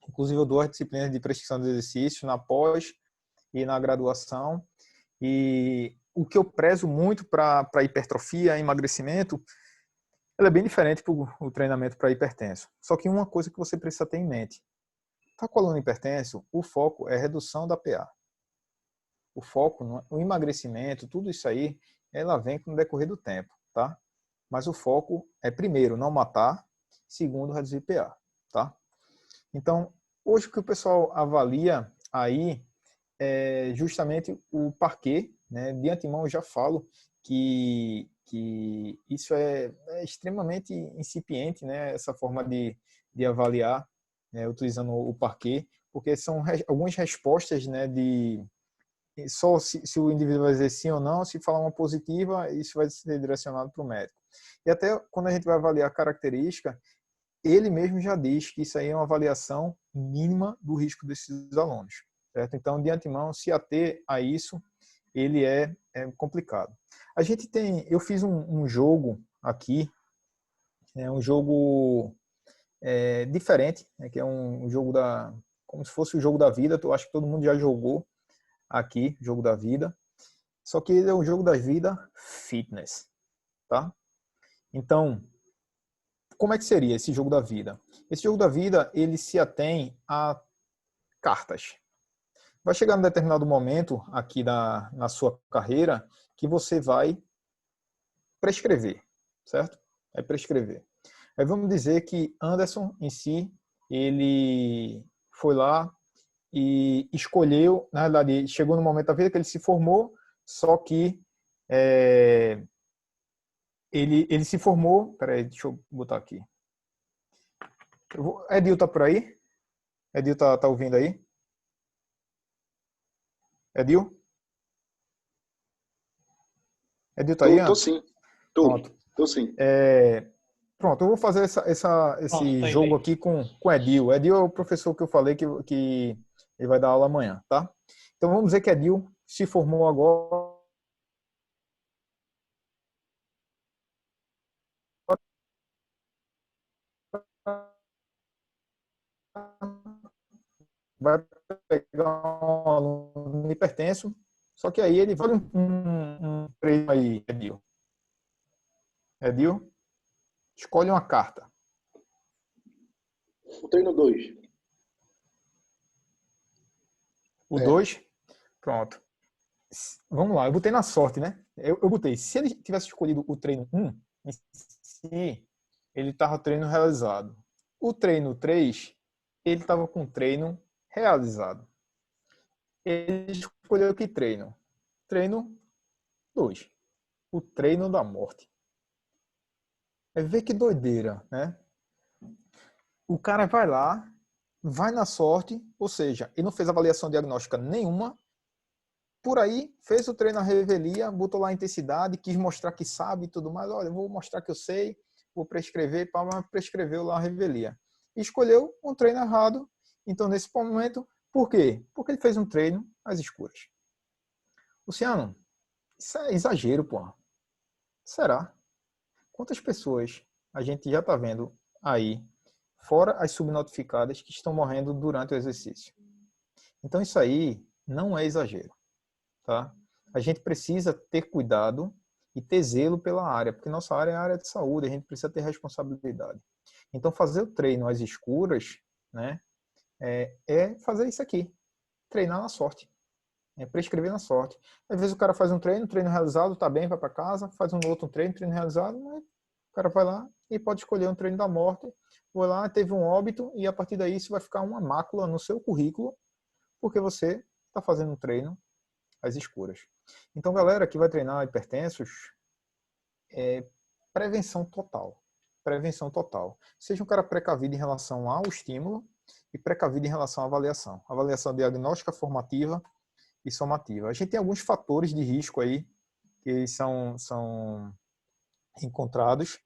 Inclusive, eu dou as disciplinas de prescrição de exercício na pós e na graduação. E o que eu prezo muito para hipertrofia, emagrecimento, ela é bem diferente para o treinamento para hipertenso. Só que uma coisa que você precisa ter em mente. Está com o aluno hipertenso, o foco é redução da PA. O foco, o emagrecimento, tudo isso aí, ela vem com o decorrer do tempo, tá? Mas o foco é, primeiro, não matar, segundo, reduzir PA, tá? Então, hoje o que o pessoal avalia aí é justamente o parquet, né? De antemão eu já falo que isso é extremamente incipiente, né? Essa forma de avaliar, utilizando o parquet, porque são algumas respostas, né? Só se o indivíduo vai dizer sim ou não, se falar uma positiva, isso vai ser direcionado para o médico. E até quando a gente vai avaliar a característica, ele mesmo já diz que isso aí é uma avaliação mínima do risco desses alunos. Certo? Então, de antemão, se ater a isso, ele é complicado. Eu fiz um jogo aqui, um jogo diferente, né, que é um jogo como se fosse o jogo da vida. Eu acho que todo mundo já jogou aqui, jogo da vida. Só que ele é um jogo da vida fitness, tá? Então, como é que seria esse jogo da vida? Esse jogo da vida, ele se atém a cartas. Vai chegar um determinado momento aqui na sua carreira que você vai prescrever, certo? Vai prescrever. Aí vamos dizer que Anderson em si, ele foi lá e escolheu, na verdade, chegou no momento da vida que ele se formou, só que ele se formou, peraí, deixa eu botar aqui. Edil tá por aí? Edil tá ouvindo aí? Edil? Edil tá aí? Tô sim. Tô sim. Pronto, eu vou fazer esse jogo aqui com Edil. Edil é o professor que eu falei que ele vai dar aula amanhã, tá? Então vamos dizer que Edil se formou agora. Vai pegar um aluno hipertenso, só que aí ele vai um treino aí, Edil. Edil, escolhe uma carta. O treino 2. O 2, pronto. Vamos lá, eu botei na sorte, né? Eu botei, se ele tivesse escolhido o treino 1, se ele estava treino realizado. O treino 3, ele estava com treino realizado. Ele escolheu que treino? Treino 2. O treino da morte. É ver que doideira, né? O cara vai lá, vai na sorte, ou seja, ele não fez avaliação diagnóstica nenhuma, por aí, fez o treino na revelia, botou lá a intensidade, quis mostrar que sabe e tudo mais. Olha, vou mostrar que eu sei, vou prescrever, prescreveu lá a revelia. E escolheu um treino errado. Então, nesse momento, por quê? Porque ele fez um treino às escuras. Luciano, isso é exagero, porra. Será? Quantas pessoas a gente já está vendo aí, fora as subnotificadas, que estão morrendo durante o exercício? Então, isso aí não é exagero. Tá? A gente precisa ter cuidado e ter zelo pela área, porque nossa área é a área de saúde, a gente precisa ter responsabilidade. Então, fazer o treino às escuras, né, é fazer isso aqui, treinar na sorte, prescrever na sorte. Às vezes o cara faz um treino realizado, tá bem, vai para casa, faz um outro treino realizado, mas o cara vai lá e pode escolher um treino da morte, foi lá, teve um óbito, e a partir daí isso vai ficar uma mácula no seu currículo, porque você está fazendo um treino às escuras. Então, galera que vai treinar hipertensos, prevenção total. Prevenção total. Seja um cara precavido em relação ao estímulo e precavido em relação à avaliação. Avaliação diagnóstica, formativa e somativa. A gente tem alguns fatores de risco aí que são encontrados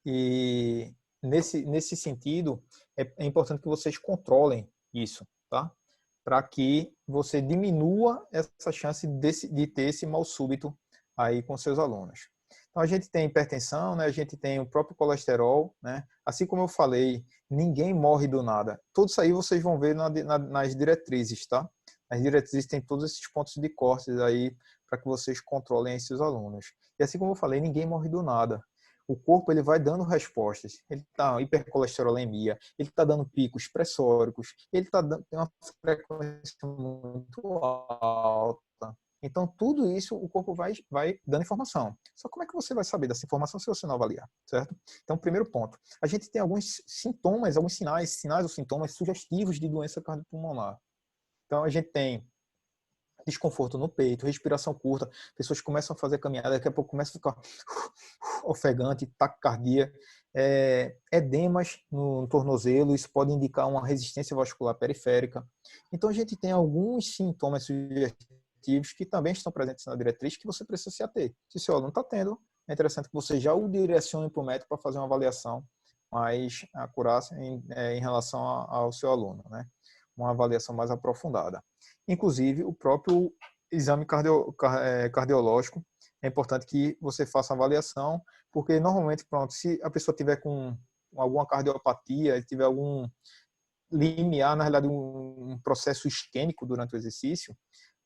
e nesse sentido é importante que vocês controlem isso, tá? Para que você diminua essa chance de ter esse mal súbito aí com seus alunos. Então, a gente tem hipertensão, né? A gente tem o próprio colesterol, né? Assim como eu falei, ninguém morre do nada. Tudo isso aí vocês vão ver nas diretrizes, tá? As diretrizes têm todos esses pontos de cortes aí para que vocês controlem seus alunos. E assim como eu falei, ninguém morre do nada. O corpo ele vai dando respostas. Ele está hipercolesterolemia, ele está dando picos pressóricos, ele está dando tem uma frequência muito alta. Então, tudo isso o corpo vai dando informação. Só como é que você vai saber dessa informação se você não avaliar, certo? Então, primeiro ponto. A gente tem alguns sintomas, alguns sinais ou sintomas sugestivos de doença cardiopulmonar. Então, a gente tem desconforto no peito, respiração curta, pessoas começam a fazer caminhada, daqui a pouco começam a ficar ofegante, taquicardia, edemas no tornozelo, isso pode indicar uma resistência vascular periférica. Então a gente tem alguns sintomas sugestivos que também estão presentes na diretriz que você precisa se ater. Se seu aluno está tendo, é interessante que você já o direcione para o médico para fazer uma avaliação mais acurada em relação ao seu aluno, né? Uma avaliação mais aprofundada. Inclusive, o próprio exame cardiológico, é importante que você faça uma avaliação, porque normalmente, pronto, se a pessoa tiver com alguma cardiopatia, tiver algum limiar, na realidade, um processo isquêmico durante o exercício,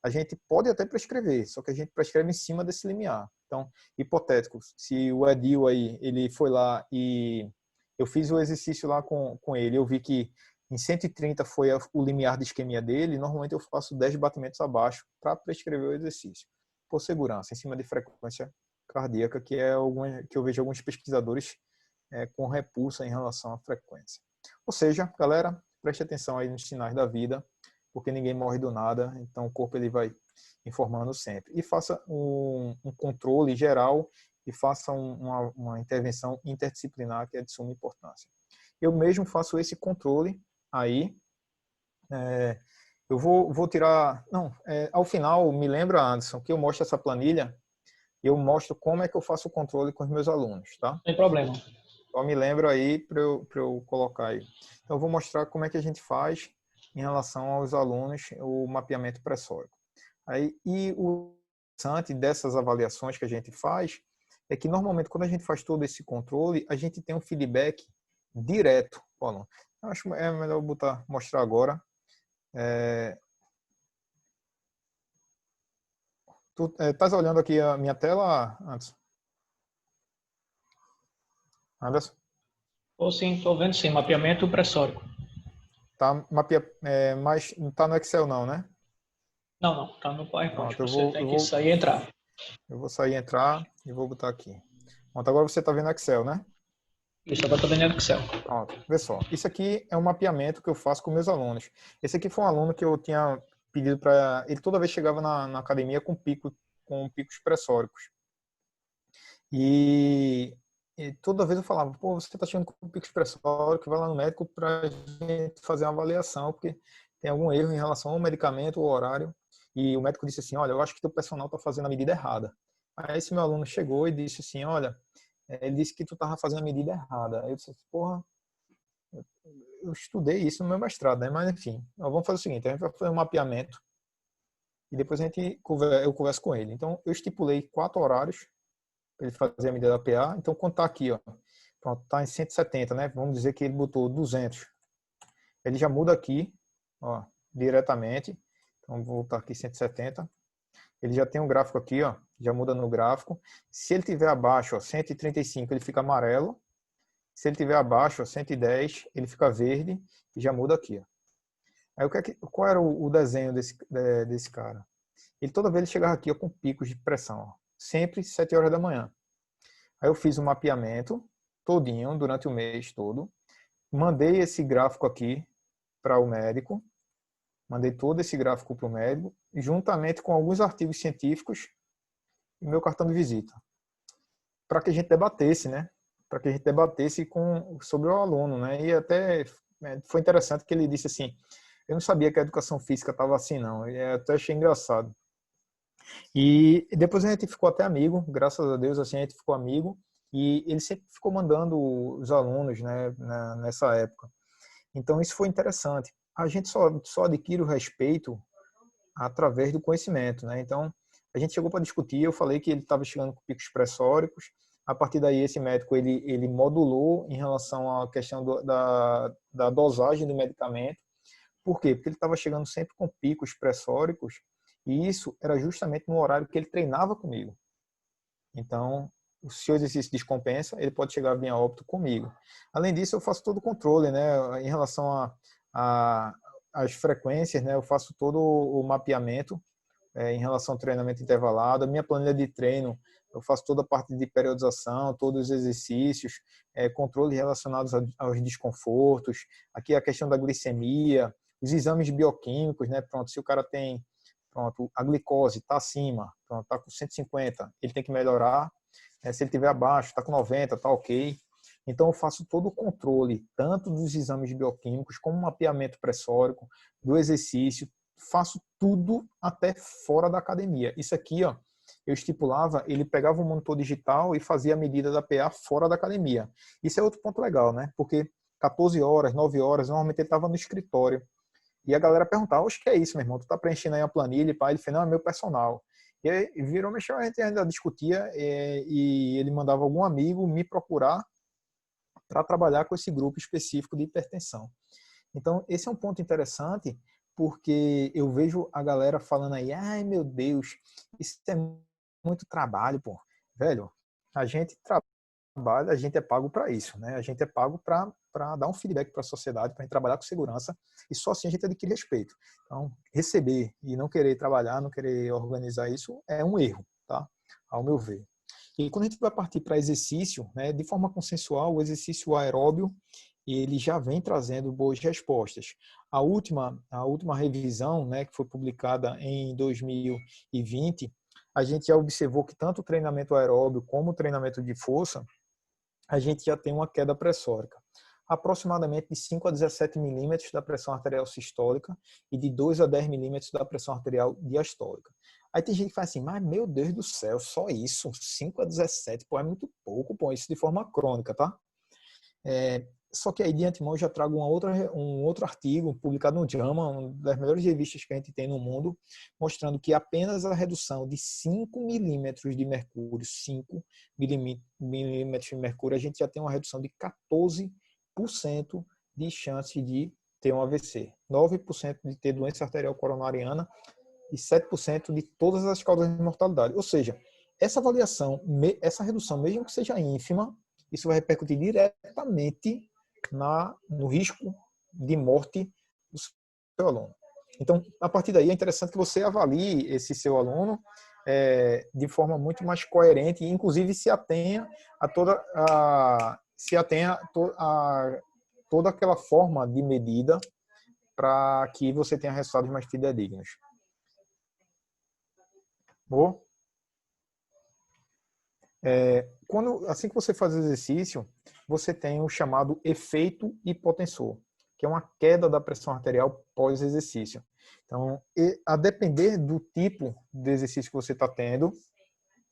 a gente pode até prescrever, só que a gente prescreve em cima desse limiar. Então, hipotético, se o Edil aí, ele foi lá e eu fiz o exercício lá com ele, eu vi que em 130 foi o limiar de isquemia dele, normalmente eu faço 10 batimentos abaixo para prescrever o exercício, por segurança, em cima de frequência cardíaca, que eu vejo alguns pesquisadores com repulsa em relação à frequência. Ou seja, galera, preste atenção aí nos sinais da vida, porque ninguém morre do nada, então o corpo ele vai informando sempre. E faça um controle geral e faça uma intervenção interdisciplinar que é de suma importância. Eu mesmo faço esse controle aí, eu vou tirar, ao final, me lembra, Anderson, que eu mostro essa planilha, eu mostro como é que eu faço o controle com os meus alunos, tá? Sem problema. Só me lembra aí para eu colocar aí. Então, eu vou mostrar como é que a gente faz em relação aos alunos o mapeamento pressórico. Aí, e o interessante dessas avaliações que a gente faz é que, normalmente, quando a gente faz todo esse controle, a gente tem um feedback direto com o aluno. Eu acho é melhor mostrar agora. Tu estás olhando aqui a minha tela, Anderson? Anderson? Ou sim, estou vendo sim, mapeamento pressórico. Tá, mas não tá no Excel não, né? Não, está no PowerPoint. Pronto, Você tem que sair e entrar. eu vou sair, entrar e vou botar aqui. Pronto, agora você está vendo Excel, né? Isso, agora estou vendo no Excel. Pronto, vê só. Isso aqui é um mapeamento que eu faço com meus alunos. Esse aqui foi um aluno que eu tinha pedido para... Ele toda vez chegava na academia com picos pressóricos. E toda vez eu falava, pô, você está chegando com pico pressórico, vai lá no médico para a gente fazer uma avaliação, porque tem algum erro em relação ao medicamento, ao horário. E o médico disse assim, olha, eu acho que teu personal está fazendo a medida errada. Aí esse meu aluno chegou e disse assim, olha, ele disse que tu estava fazendo a medida errada. Aí eu disse, porra, eu estudei isso no meu mestrado, né? Mas enfim, vamos fazer o seguinte, a gente vai fazer um mapeamento e depois eu converso com ele. Então eu estipulei 4 horários para ele fazer a medida da PA. Então quando tá aqui, ó, pronto, tá em 170, né? Vamos dizer que ele botou 200. Ele já muda aqui, ó, diretamente. Então vou voltar aqui 170. Ele já tem um gráfico aqui, ó, já muda no gráfico. Se ele tiver abaixo, ó, 135, ele fica amarelo. Se ele tiver abaixo, ó, 110, ele fica verde e já muda aqui, ó. Aí qual era o desenho desse cara? Ele toda vez ele chegava aqui, ó, com picos de pressão, ó, sempre 7 horas da manhã. Aí eu fiz um mapeamento todinho durante o mês todo. Mandei esse gráfico aqui para o médico. Mandei todo esse gráfico para o médico, juntamente com alguns artigos científicos e meu cartão de visita. Para que a gente debatesse, né? Para que a gente debatesse sobre o aluno, né? E até foi interessante que ele disse assim, eu não sabia que a educação física estava assim, não. Eu até achei engraçado. E depois a gente ficou até amigo, graças a Deus, assim, a gente ficou amigo. E ele sempre ficou mandando os alunos, né, nessa época. Então isso foi interessante. A gente só adquire o respeito através do conhecimento, né? Então a gente chegou para discutir, eu falei que ele estava chegando com picos pressóricos. A partir daí esse médico ele modulou em relação à questão da dosagem do medicamento. Por quê? Porque ele estava chegando sempre com picos pressóricos e isso era justamente no horário que ele treinava comigo. Então, se o exercício descompensa, ele pode chegar a vir a óbito comigo. Além disso, eu faço todo o controle, né? Em relação às frequências, né? Eu faço todo o mapeamento em relação ao treinamento intervalado. A minha planilha de treino, eu faço toda a parte de periodização, todos os exercícios, controle relacionados aos desconfortos. Aqui a questão da glicemia, os exames bioquímicos, né? Pronto, se o cara tem, pronto, a glicose está acima, pronto, está com 150, ele tem que melhorar. Se ele estiver abaixo, está com 90, está ok. Então eu faço todo o controle, tanto dos exames bioquímicos, como mapeamento pressórico, do exercício, faço tudo até fora da academia. Isso aqui, ó, eu estipulava, ele pegava o monitor digital e fazia a medida da PA fora da academia. Isso é outro ponto legal, né? Porque 14 horas, 9 horas, normalmente ele estava no escritório. E a galera perguntava, oxe, que é isso, meu irmão? Tu tá preenchendo aí a planilha? Pai, ele falou, não, é meu personal. E aí, virou, mexeu, a gente ainda discutia e ele mandava algum amigo me procurar para trabalhar com esse grupo específico de hipertensão. Então, esse é um ponto interessante, porque eu vejo a galera falando aí, ai meu Deus, isso é muito trabalho, pô. Velho, a gente trabalha, a gente é pago para isso, né? A gente é pago para dar um feedback para a sociedade, para a gente trabalhar com segurança, e só assim a gente adquire respeito. Então, receber e não querer trabalhar, não querer organizar isso é um erro, tá? Ao meu ver. E quando a gente vai partir para exercício, né, de forma consensual, o exercício aeróbio, ele já vem trazendo boas respostas. A última revisão, né, que foi publicada em 2020, a gente já observou que tanto o treinamento aeróbio como o treinamento de força, a gente já tem uma queda pressórica. Aproximadamente de 5 a 17 milímetros da pressão arterial sistólica e de 2 a 10 milímetros da pressão arterial diastólica. Aí tem gente que fala assim, mas meu Deus do céu, só isso? 5 a 17, pô, é muito pouco, pô, isso de forma crônica, tá? Só que aí de antemão eu já trago um outro artigo publicado no JAMA, uma das melhores revistas que a gente tem no mundo, mostrando que apenas a redução de 5 milímetros de mercúrio, 5 milímetros de mercúrio, a gente já tem uma redução de 14% de chance de ter um AVC, 9% de ter doença arterial coronariana e 7% de todas as causas de mortalidade. Ou seja, essa avaliação, essa redução, mesmo que seja ínfima, isso vai repercutir diretamente no risco de morte do seu aluno. Então, a partir daí, é interessante que você avalie esse seu aluno de forma muito mais coerente e, inclusive, se atenha a toda aquela forma de medida para que você tenha resultados mais fidedignos. Bom? Assim que você faz o exercício, você tem o chamado efeito hipotensor, que é uma queda da pressão arterial pós-exercício. Então, a depender do tipo de exercício que você está tendo,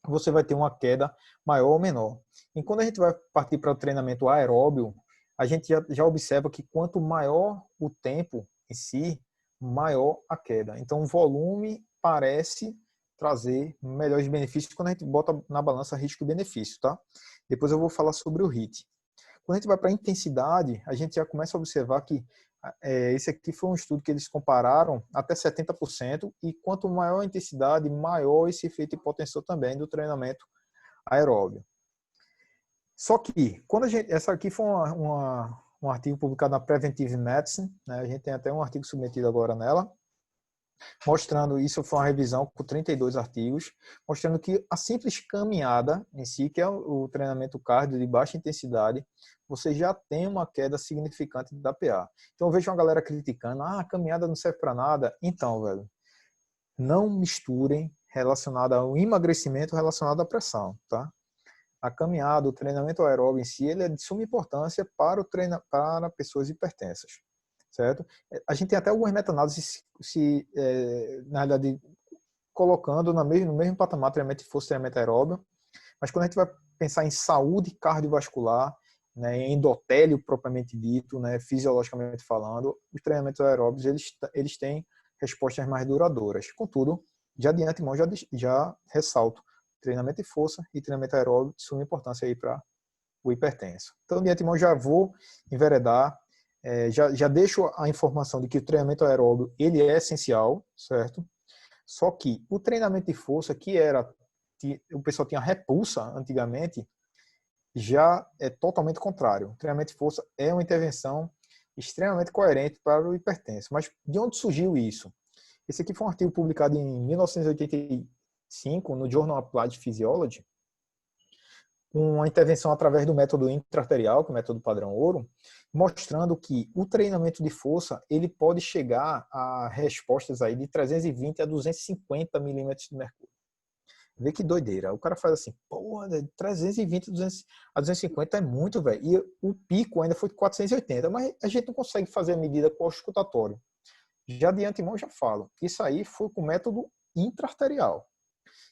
você vai ter uma queda maior ou menor. E quando a gente vai partir para o treinamento aeróbio, a gente já observa que quanto maior o tempo em si, maior a queda. Então, o volume parece trazer melhores benefícios quando a gente bota na balança risco e benefício, tá? Depois eu vou falar sobre o HIIT. Quando a gente vai para a intensidade, a gente já começa a observar que esse aqui foi um estudo que eles compararam até 70%, e quanto maior a intensidade, maior esse efeito hipotensor também do treinamento aeróbio. Só que, essa aqui foi um artigo publicado na Preventive Medicine, né? A gente tem até um artigo submetido agora nela, mostrando, isso foi uma revisão com 32 artigos, mostrando que a simples caminhada em si, que é o treinamento cardio de baixa intensidade, você já tem uma queda significante da PA. Então eu vejo uma galera criticando, a caminhada não serve para nada. Então, velho, não misturem relacionado ao emagrecimento relacionado à pressão, tá? A caminhada, o treinamento aeróbio em si, ele é de suma importância para pessoas hipertensas. Certo? A gente tem até algumas meta-análises na realidade, colocando no mesmo patamar treinamento de força e treinamento aeróbio, mas quando a gente vai pensar em saúde cardiovascular, né, em endotélio propriamente dito, né, fisiologicamente falando, os treinamentos aeróbios eles têm respostas mais duradouras. Contudo, já de antemão já ressalto, treinamento de força e treinamento aeróbio de suma importância aí para o hipertenso. Então, de antemão já vou enveredar, já deixo a informação de que o treinamento aeróbio ele é essencial, certo? Só que o treinamento de força, que o pessoal tinha repulsa antigamente, já é totalmente contrário. O treinamento de força é uma intervenção extremamente coerente para o hipertenso. Mas de onde surgiu isso? Esse aqui foi um artigo publicado em 1985 no Journal Applied Physiology, uma intervenção através do método intra-arterial, que é o método padrão ouro, mostrando que o treinamento de força ele pode chegar a respostas aí de 320 a 250 milímetros de mercúrio. Vê que doideira. O cara faz assim, pô, 320 a 250 é muito, velho. E o pico ainda foi de 480, mas a gente não consegue fazer a medida com o auscultatório. Já de antemão já falo. Isso aí foi com o método intra-arterial.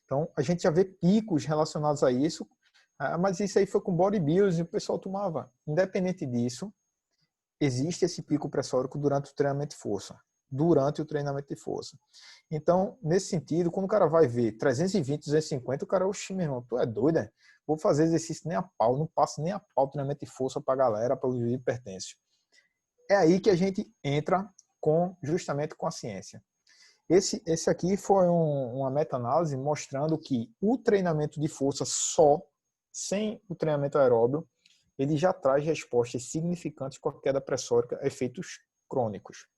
Então, a gente já vê picos relacionados a isso, mas isso aí foi com bodybuilders e o pessoal tomava. Independente disso, existe esse pico pressórico durante o treinamento de força. Então, nesse sentido, quando o cara vai ver 320, 250, o cara, oxi, meu irmão, tu é doido, né? Vou fazer exercício nem a pau, não passo nem a pau treinamento de força pra galera, para os hipertensos. É aí que a gente entra justamente com a ciência. Esse aqui foi uma meta-análise mostrando que o treinamento de força só, sem o treinamento aeróbio, ele já traz respostas significantes com a queda pressórica a efeitos crônicos.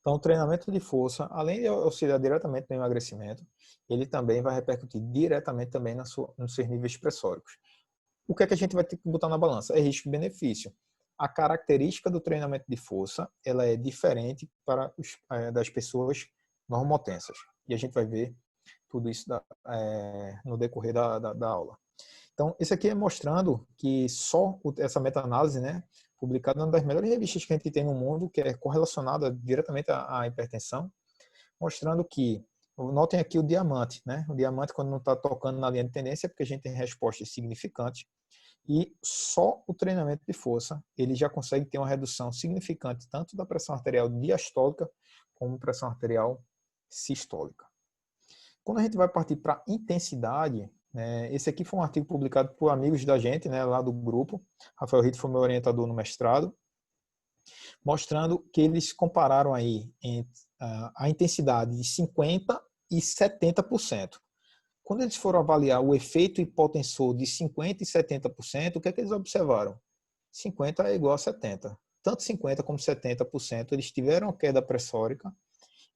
Então, o treinamento de força, além de auxiliar diretamente no emagrecimento, ele também vai repercutir diretamente também nos seus níveis pressóricos. O que é que a gente vai ter que botar na balança? É risco e benefício. A característica do treinamento de força, ela é diferente das pessoas normotensas. E a gente vai ver tudo isso no decorrer da aula. Então, esse aqui é mostrando que só essa meta-análise, né, publicada em uma das melhores revistas que a gente tem no mundo, que é correlacionada diretamente à hipertensão, mostrando que, notem aqui o diamante, né? O diamante, quando não está tocando na linha de tendência, é porque a gente tem respostas significantes, e só o treinamento de força, ele já consegue ter uma redução significante, tanto da pressão arterial diastólica, como pressão arterial sistólica. Quando a gente vai partir para intensidade, esse aqui foi um artigo publicado por amigos da gente, né, lá do grupo. Rafael Rito foi meu orientador no mestrado, mostrando que eles compararam aí a intensidade de 50% e 70%. Quando eles foram avaliar o efeito hipotensor de 50% e 70%, o que é que eles observaram? 50 é igual a 70. Tanto 50% como 70%, eles tiveram queda pressórica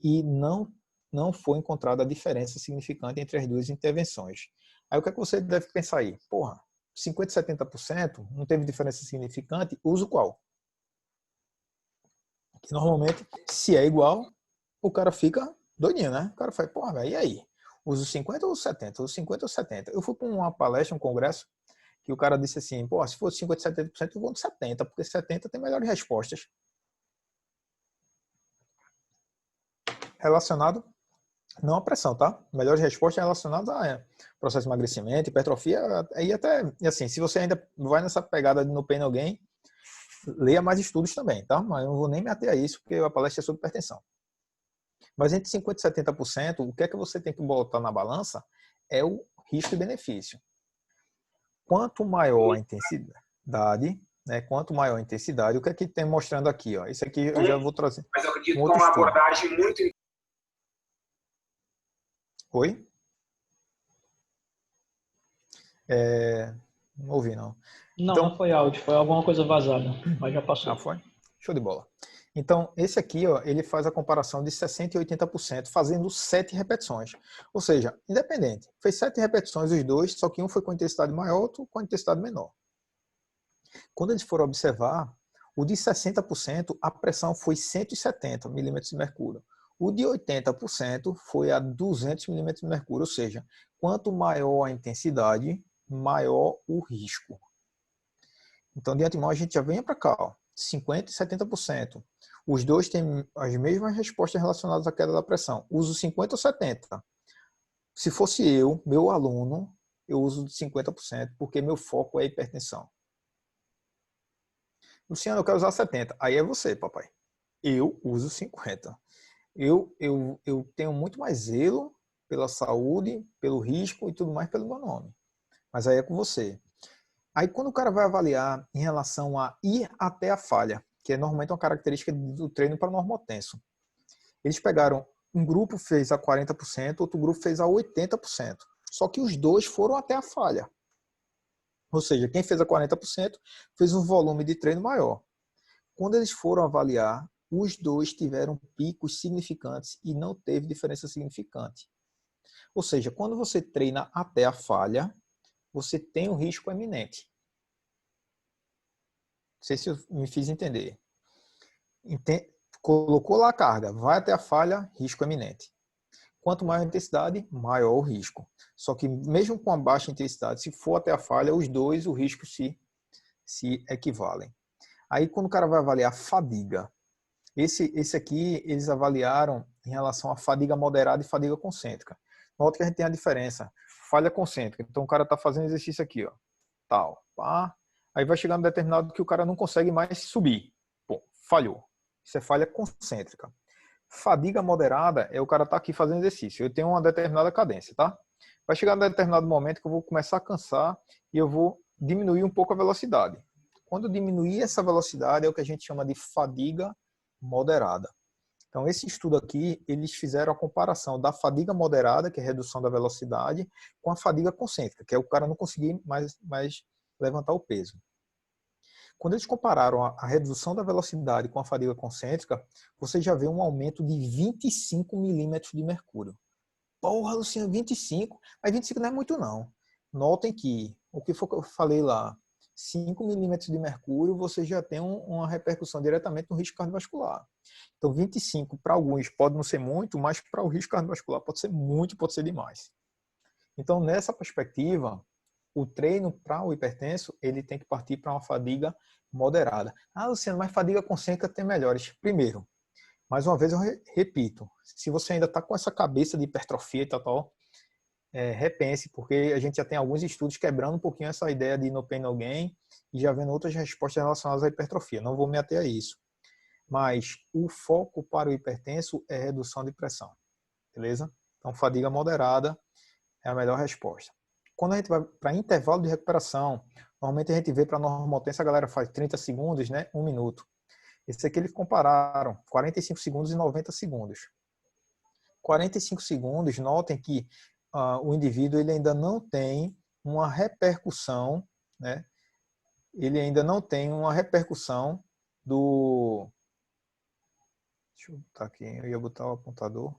e não foi encontrada a diferença significante entre as duas intervenções. Aí o que é que você deve pensar aí? Porra, 50% e 70% não teve diferença significante, uso qual? Que normalmente, se é igual, o cara fica doidinho, né? O cara fala, porra, velho, e aí? Uso 50 ou 70? Uso 50 ou 70? Eu fui para uma palestra, um congresso, que o cara disse assim, pô, se fosse 50% e 70%, eu vou de 70%, porque 70% tem melhores respostas. Relacionado, não a pressão, tá? Melhores respostas relacionadas a processo de emagrecimento, hipertrofia, e até, assim, se você ainda vai nessa pegada no Pain No Gain, leia mais estudos também, tá? Mas eu não vou nem me ater a isso, porque a palestra é sobre hipertensão. Mas entre 50% e 70%, o que é que você tem que botar na balança é o risco e benefício. Quanto maior a intensidade, né? Quanto maior a intensidade, o que é que tem mostrando aqui? Ó? Isso aqui eu já vou trazer. Mas eu acredito que é uma abordagem muito... Oi? Não ouvi, não. Não, então, não foi áudio, foi alguma coisa vazada, mas já passou. Ah, foi? Show de bola. Então, esse aqui, ó, ele faz a comparação de 60% e 80%, fazendo 7 repetições. Ou seja, independente. Fez 7 repetições os dois, só que um foi com intensidade maior, outro com intensidade menor. Quando eles foram observar, o de 60%, a pressão foi 170 milímetros de mercúrio. O de 80% foi a 200 milímetros de mercúrio. Ou seja, quanto maior a intensidade, maior o risco. Então, de antemão, a gente já vem para cá, ó, 50% e 70%. Os dois têm as mesmas respostas relacionadas à queda da pressão. Uso 50% ou 70%. Se fosse eu, meu aluno, eu uso de 50%, porque meu foco é hipertensão. Luciano, eu quero usar 70%. Aí é você, papai. Eu uso 50%. Eu tenho muito mais zelo pela saúde, pelo risco e tudo mais pelo meu nome. Mas aí é com você. Aí quando o cara vai avaliar em relação a ir até a falha, que é normalmente uma característica do treino para normotenso. Eles pegaram, um grupo fez a 40%, outro grupo fez a 80%. Só que os dois foram até a falha. Ou seja, quem fez a 40% fez um volume de treino maior. Quando eles foram avaliar, os dois tiveram picos significantes e não teve diferença significante. Ou seja, quando você treina até a falha, você tem um risco eminente. Não sei se eu me fiz entender. Colocou lá a carga, vai até a falha, risco eminente. Quanto maior a intensidade, maior o risco. Só que mesmo com a baixa intensidade, se for até a falha, os dois, o risco se equivalem. Aí quando o cara vai avaliar fadiga, esse aqui eles avaliaram em relação à fadiga moderada e fadiga concêntrica. Nota que a gente tem a diferença. Falha concêntrica. Então o cara está fazendo exercício aqui, ó. Tal, pá. Aí vai chegar no determinado que o cara não consegue mais subir. Pô, falhou. Isso é falha concêntrica. Fadiga moderada é o cara tá aqui fazendo exercício. Eu tenho uma determinada cadência, tá? Vai chegar num determinado momento que eu vou começar a cansar e eu vou diminuir um pouco a velocidade. Quando eu diminuir essa velocidade é o que a gente chama de fadiga moderada. Então, esse estudo aqui, eles fizeram a comparação da fadiga moderada, que é a redução da velocidade, com a fadiga concêntrica, que é o cara não conseguir mais levantar o peso. Quando eles compararam a redução da velocidade com a fadiga concêntrica, você já vê um aumento de 25 milímetros de mercúrio. Porra, Luciano, 25? Mas 25 não é muito, não. Notem que, o que eu falei lá, 5 milímetros de mercúrio, você já tem uma repercussão diretamente no risco cardiovascular. Então, 25 para alguns pode não ser muito, mas para o risco cardiovascular pode ser muito, pode ser demais. Então, nessa perspectiva, o treino para o hipertenso, ele tem que partir para uma fadiga moderada. Ah, Luciano, mas fadiga concêntrica tem melhores. Primeiro, mais uma vez eu repito, se você ainda está com essa cabeça de hipertrofia e tal, repense, porque a gente já tem alguns estudos quebrando um pouquinho essa ideia de no pain, no gain e já vendo outras respostas relacionadas à hipertrofia. Não vou me ater a isso. Mas o foco para o hipertenso é redução de pressão. Beleza? Então, fadiga moderada é a melhor resposta. Quando a gente vai para intervalo de recuperação, normalmente a gente vê para normotenso, a galera faz 30 segundos, né? 1 minuto. Esse aqui eles compararam 45 segundos e 90 segundos. 45 segundos, notem que o indivíduo ele ainda não tem uma repercussão, né? Ele ainda não tem uma repercussão do... Deixa eu botar aqui, eu ia botar o apontador.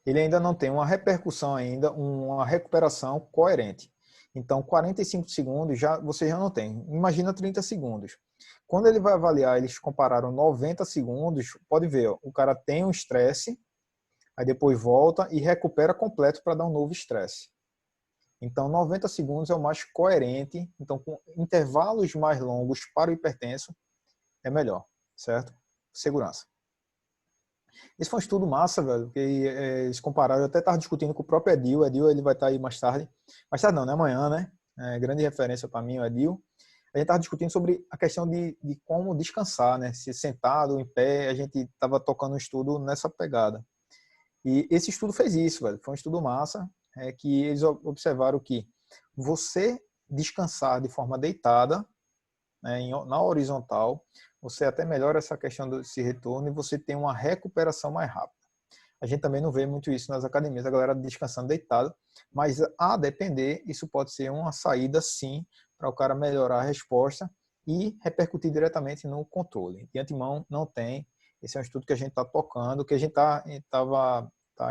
Ele ainda não tem uma repercussão ainda, uma recuperação coerente. Então, 45 segundos você já não tem. Imagina 30 segundos. Quando ele vai avaliar, eles compararam 90 segundos, pode ver, ó, o cara tem um estresse, aí depois volta e recupera completo para dar um novo estresse. Então, 90 segundos é o mais coerente. Então, com intervalos mais longos para o hipertenso, é melhor, certo? Segurança. Esse foi um estudo massa, velho, porque eles compararam, eu até estava discutindo com o próprio Edil. O Edil ele vai estar aí mais tarde. Mais tarde não, né? Amanhã, né? Grande referência para mim, o Edil. A gente estava discutindo sobre a questão de como descansar, né? Se sentado, em pé, a gente estava tocando um estudo nessa pegada. E esse estudo fez isso, velho. Foi um estudo massa, que eles observaram que você descansar de forma deitada, né, na horizontal, você até melhora essa questão desse retorno e você tem uma recuperação mais rápida. A gente também não vê muito isso nas academias, a galera descansando deitada, mas a depender, isso pode ser uma saída sim para o cara melhorar a resposta e repercutir diretamente no controle. De antemão, não tem. Esse é um estudo que a gente está tocando, que a gente tá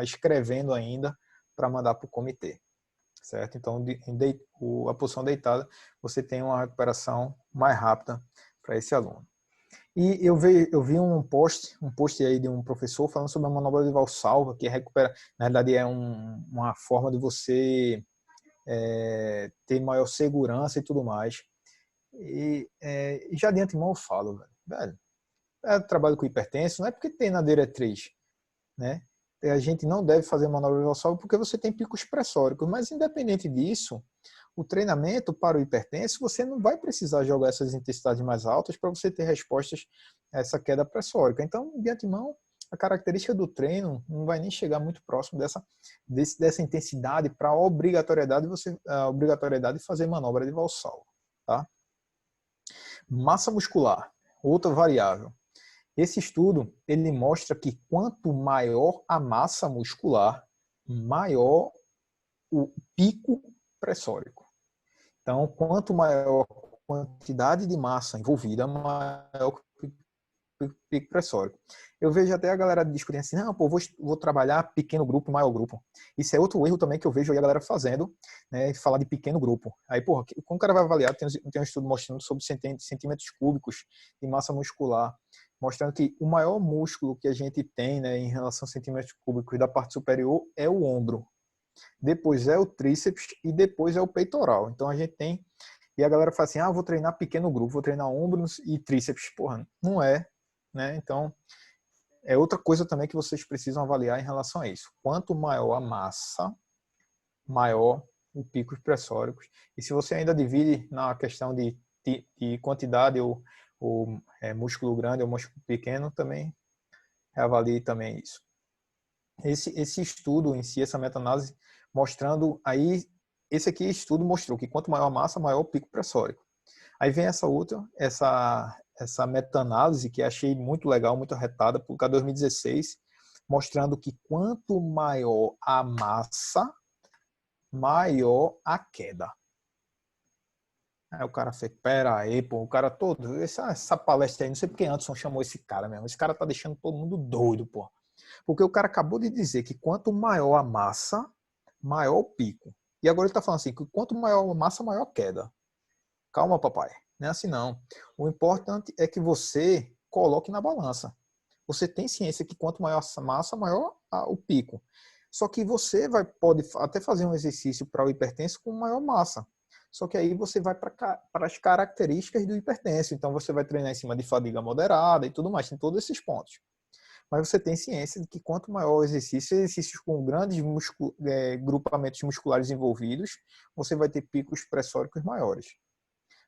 escrevendo ainda para mandar para o comitê, certo? Então, a posição deitada, você tem uma recuperação mais rápida para esse aluno. E eu vi um post aí de um professor falando sobre a manobra de Valsalva, que recupera, na verdade é uma forma de você ter maior segurança e tudo mais. E já de antemão eu falo, velho, trabalho com hipertenso, não é porque tem na diretriz, né? A gente não deve fazer manobra de Valsalva porque você tem picos pressóricos, mas independente disso, o treinamento para o hipertenso, você não vai precisar jogar essas intensidades mais altas para você ter respostas a essa queda pressórica. Então, de antemão, a característica do treino não vai nem chegar muito próximo dessa intensidade para a obrigatoriedade de fazer manobra de Valsalva, tá? Massa muscular, outra variável. Esse estudo, ele mostra que quanto maior a massa muscular, maior o pico pressórico. Então, quanto maior a quantidade de massa envolvida, maior o pico pressórico. Eu vejo até a galera discutindo assim, não, pô, vou trabalhar pequeno grupo, maior grupo. Isso é outro erro também que eu vejo aí a galera fazendo, né, falar de pequeno grupo. Aí, porra, como o cara vai avaliar, tem um estudo mostrando sobre centímetros cúbicos de massa muscular, mostrando que o maior músculo que a gente tem, né, em relação a centímetros cúbicos da parte superior é o ombro. Depois é o tríceps e depois é o peitoral. Então a gente tem... E a galera fala assim, vou treinar pequeno grupo, vou treinar ombros e tríceps. Porra, não é, né? Então, é outra coisa também que vocês precisam avaliar em relação a isso. Quanto maior a massa, maior o pico pressóricos. E se você ainda divide na questão de quantidade ou músculo grande ou músculo pequeno, também reavalie também isso. Esse estudo em si, essa meta-análise, mostrando aí, esse aqui estudo mostrou que quanto maior a massa, maior o pico pressórico. Aí vem essa outra, essa meta-análise que achei muito legal, muito arretada, publicada em 2016, mostrando que quanto maior a massa, maior a queda. Aí o cara fez, pera aí, pô, o cara todo, essa palestra aí, não sei porque Anderson chamou esse cara mesmo, esse cara tá deixando todo mundo doido, pô. Porque o cara acabou de dizer que quanto maior a massa, maior o pico. E agora ele está falando assim, que quanto maior a massa, maior a queda. Calma, papai. Não é assim não. O importante é que você coloque na balança. Você tem ciência que quanto maior a massa, maior o pico. Só que você pode até fazer um exercício para o hipertenso com maior massa. Só que aí você vai para as características do hipertenso. Então você vai treinar em cima de fadiga moderada e tudo mais. Tem todos esses pontos. Mas você tem ciência de que quanto maior o exercícios com grandes grupamentos musculares envolvidos, você vai ter picos pressóricos maiores.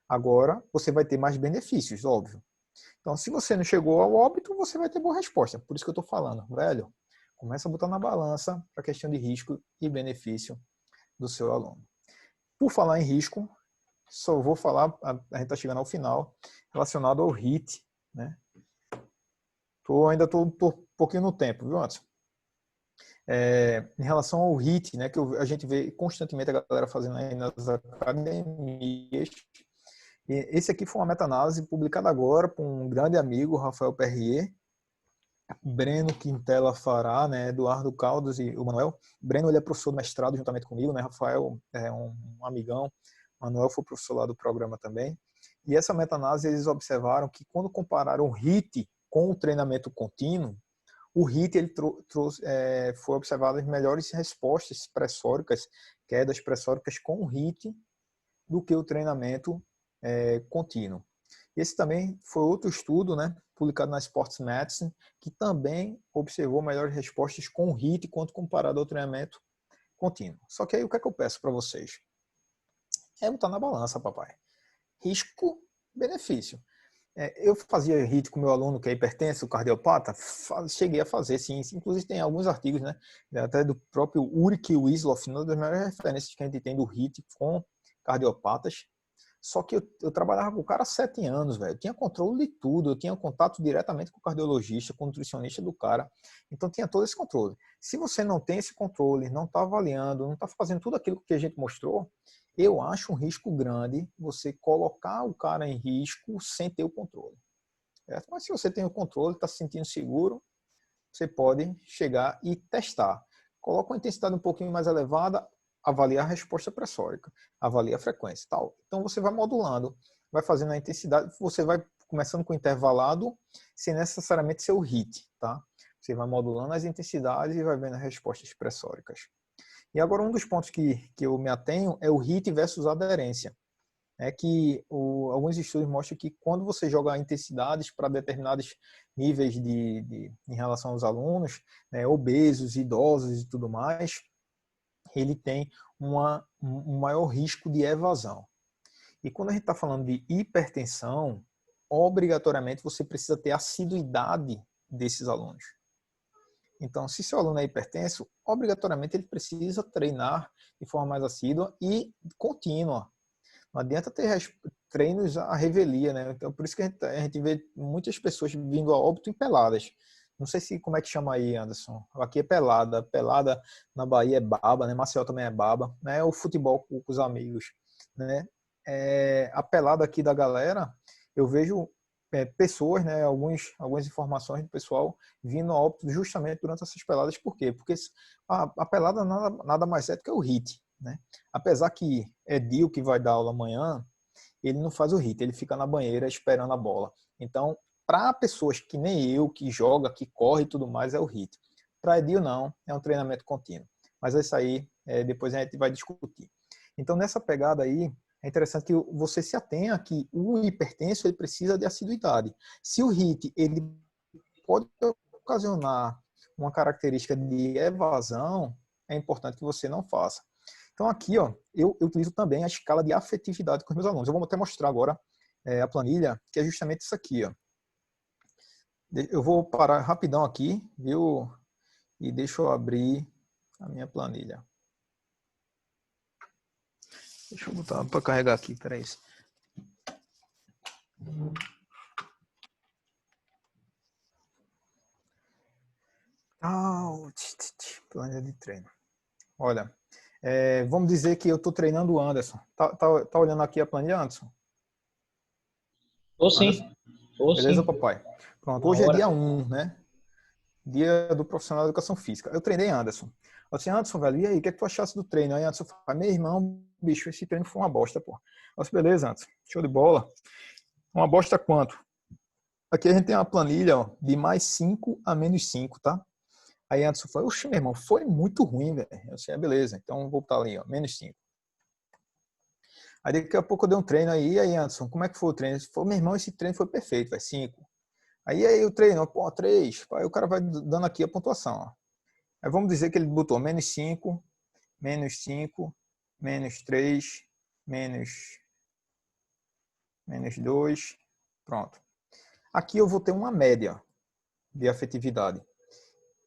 Agora, você vai ter mais benefícios, óbvio. Então, se você não chegou ao óbito, você vai ter boa resposta. Por isso que eu estou falando, velho, começa a botar na balança a questão de risco e benefício do seu aluno. Por falar em risco, só vou falar, a gente está chegando ao final, relacionado ao HIIT, né? Ainda estou um pouquinho no tempo, viu, Anderson? Em relação ao HIIT, né, que a gente vê constantemente a galera fazendo aí nas academias. Esse aqui foi uma meta-análise publicada agora por um grande amigo, Rafael Perrier, Breno Quintela Fará, né, Eduardo Caldas e o Manuel. Breno, ele é professor de mestrado juntamente comigo, né? Rafael é um amigão. Manuel foi professor lá do programa também. E essa meta-análise, eles observaram que quando compararam o HIIT com o treinamento contínuo, o HIIT ele foi observado as melhores respostas pressóricas, quedas pressóricas com o HIIT, do que o treinamento contínuo. Esse também foi outro estudo, né, publicado na Sports Medicine, que também observou melhores respostas com o HIIT quanto comparado ao treinamento contínuo. Só que aí o que é que eu peço para vocês? É botar na balança, papai. Risco-benefício. Eu fazia HIIT com meu aluno que é hipertenso, cardiopata, cheguei a fazer, sim. Inclusive tem alguns artigos, né, até do próprio Ulrich Wisloff, uma das maiores referências que a gente tem do HIIT com cardiopatas. Só que eu trabalhava com o cara há 7 anos, velho. Eu tinha controle de tudo, eu tinha contato diretamente com o cardiologista, com o nutricionista do cara. Então tinha todo esse controle. Se você não tem esse controle, não está avaliando, não está fazendo tudo aquilo que a gente mostrou, eu acho um risco grande você colocar o cara em risco sem ter o controle. Mas se você tem o controle, está se sentindo seguro, você pode chegar e testar. Coloca uma intensidade um pouquinho mais elevada, avaliar a resposta pressórica, avaliar a frequência, tal. Então você vai modulando, vai fazendo a intensidade, você vai começando com intervalado, sem necessariamente ser o HIIT, tá? Você vai modulando as intensidades e vai vendo as respostas pressóricas. E agora um dos pontos que eu me atenho é o HIIT versus aderência. É que alguns estudos mostram que quando você joga intensidades para determinados níveis em relação aos alunos, né, obesos, idosos e tudo mais, ele tem um maior risco de evasão. E quando a gente está falando de hipertensão, obrigatoriamente você precisa ter assiduidade desses alunos. Então, se seu aluno é hipertenso, obrigatoriamente ele precisa treinar de forma mais assídua e contínua. Não adianta ter treinos à revelia, né? Então, por isso que a gente vê muitas pessoas vindo a óbito em peladas. Não sei como é que chama aí, Anderson. Aqui é pelada. Pelada na Bahia é baba, né? Maceió também é baba. Né? O futebol com os amigos, né? A pelada aqui da galera, eu vejo pessoas, né? Algumas informações do pessoal vindo a óbito justamente durante essas peladas. Por quê? Porque a pelada nada mais é do que o HIIT, né? Apesar que é Dio que vai dar aula amanhã, ele não faz o HIIT, ele fica na banheira esperando a bola. Então, para pessoas que nem eu, que joga, que corre e tudo mais, é o HIIT. Para Edil, não, é um treinamento contínuo. Mas isso aí, depois a gente vai discutir. Então, nessa pegada aí, é interessante que você se atenha que o hipertenso ele precisa de assiduidade. Se o HIIT ele pode ocasionar uma característica de evasão, é importante que você não faça. Então, aqui, ó, eu utilizo também a escala de afetividade com os meus alunos. Eu vou até mostrar agora a planilha, que é justamente isso aqui, ó. Eu vou parar rapidão aqui, viu? E deixa eu abrir a minha planilha. Deixa eu botar para carregar aqui, peraí. Planilha de treino. Olha, vamos dizer que eu estou treinando o Anderson. Tá olhando aqui a planilha, Anderson? Tô sim. Beleza, papai? Pronto, hoje é dia 1, né? Dia do profissional de educação física. Eu treinei Anderson. Eu disse, Anderson, velho, e aí, o que é que tu achasse do treino? Aí Anderson falou, meu irmão, bicho, esse treino foi uma bosta, pô. Eu disse, beleza, Anderson, show de bola. Uma bosta quanto? Aqui a gente tem uma planilha, ó, de mais 5 a menos 5, tá? Aí Anderson falou, oxe, meu irmão, foi muito ruim, velho. Eu disse, beleza, então vou botar ali, ó, menos 5. Aí daqui a pouco eu dei um treino aí Anderson, como é que foi o treino? Ele falou, meu irmão, esse treino foi perfeito, velho, 5. Aí o treino, pô, 3. Aí o cara vai dando aqui a pontuação, ó. Aí vamos dizer que ele botou menos 5, menos 5, menos 3, menos 2. Pronto. Aqui eu vou ter uma média de afetividade.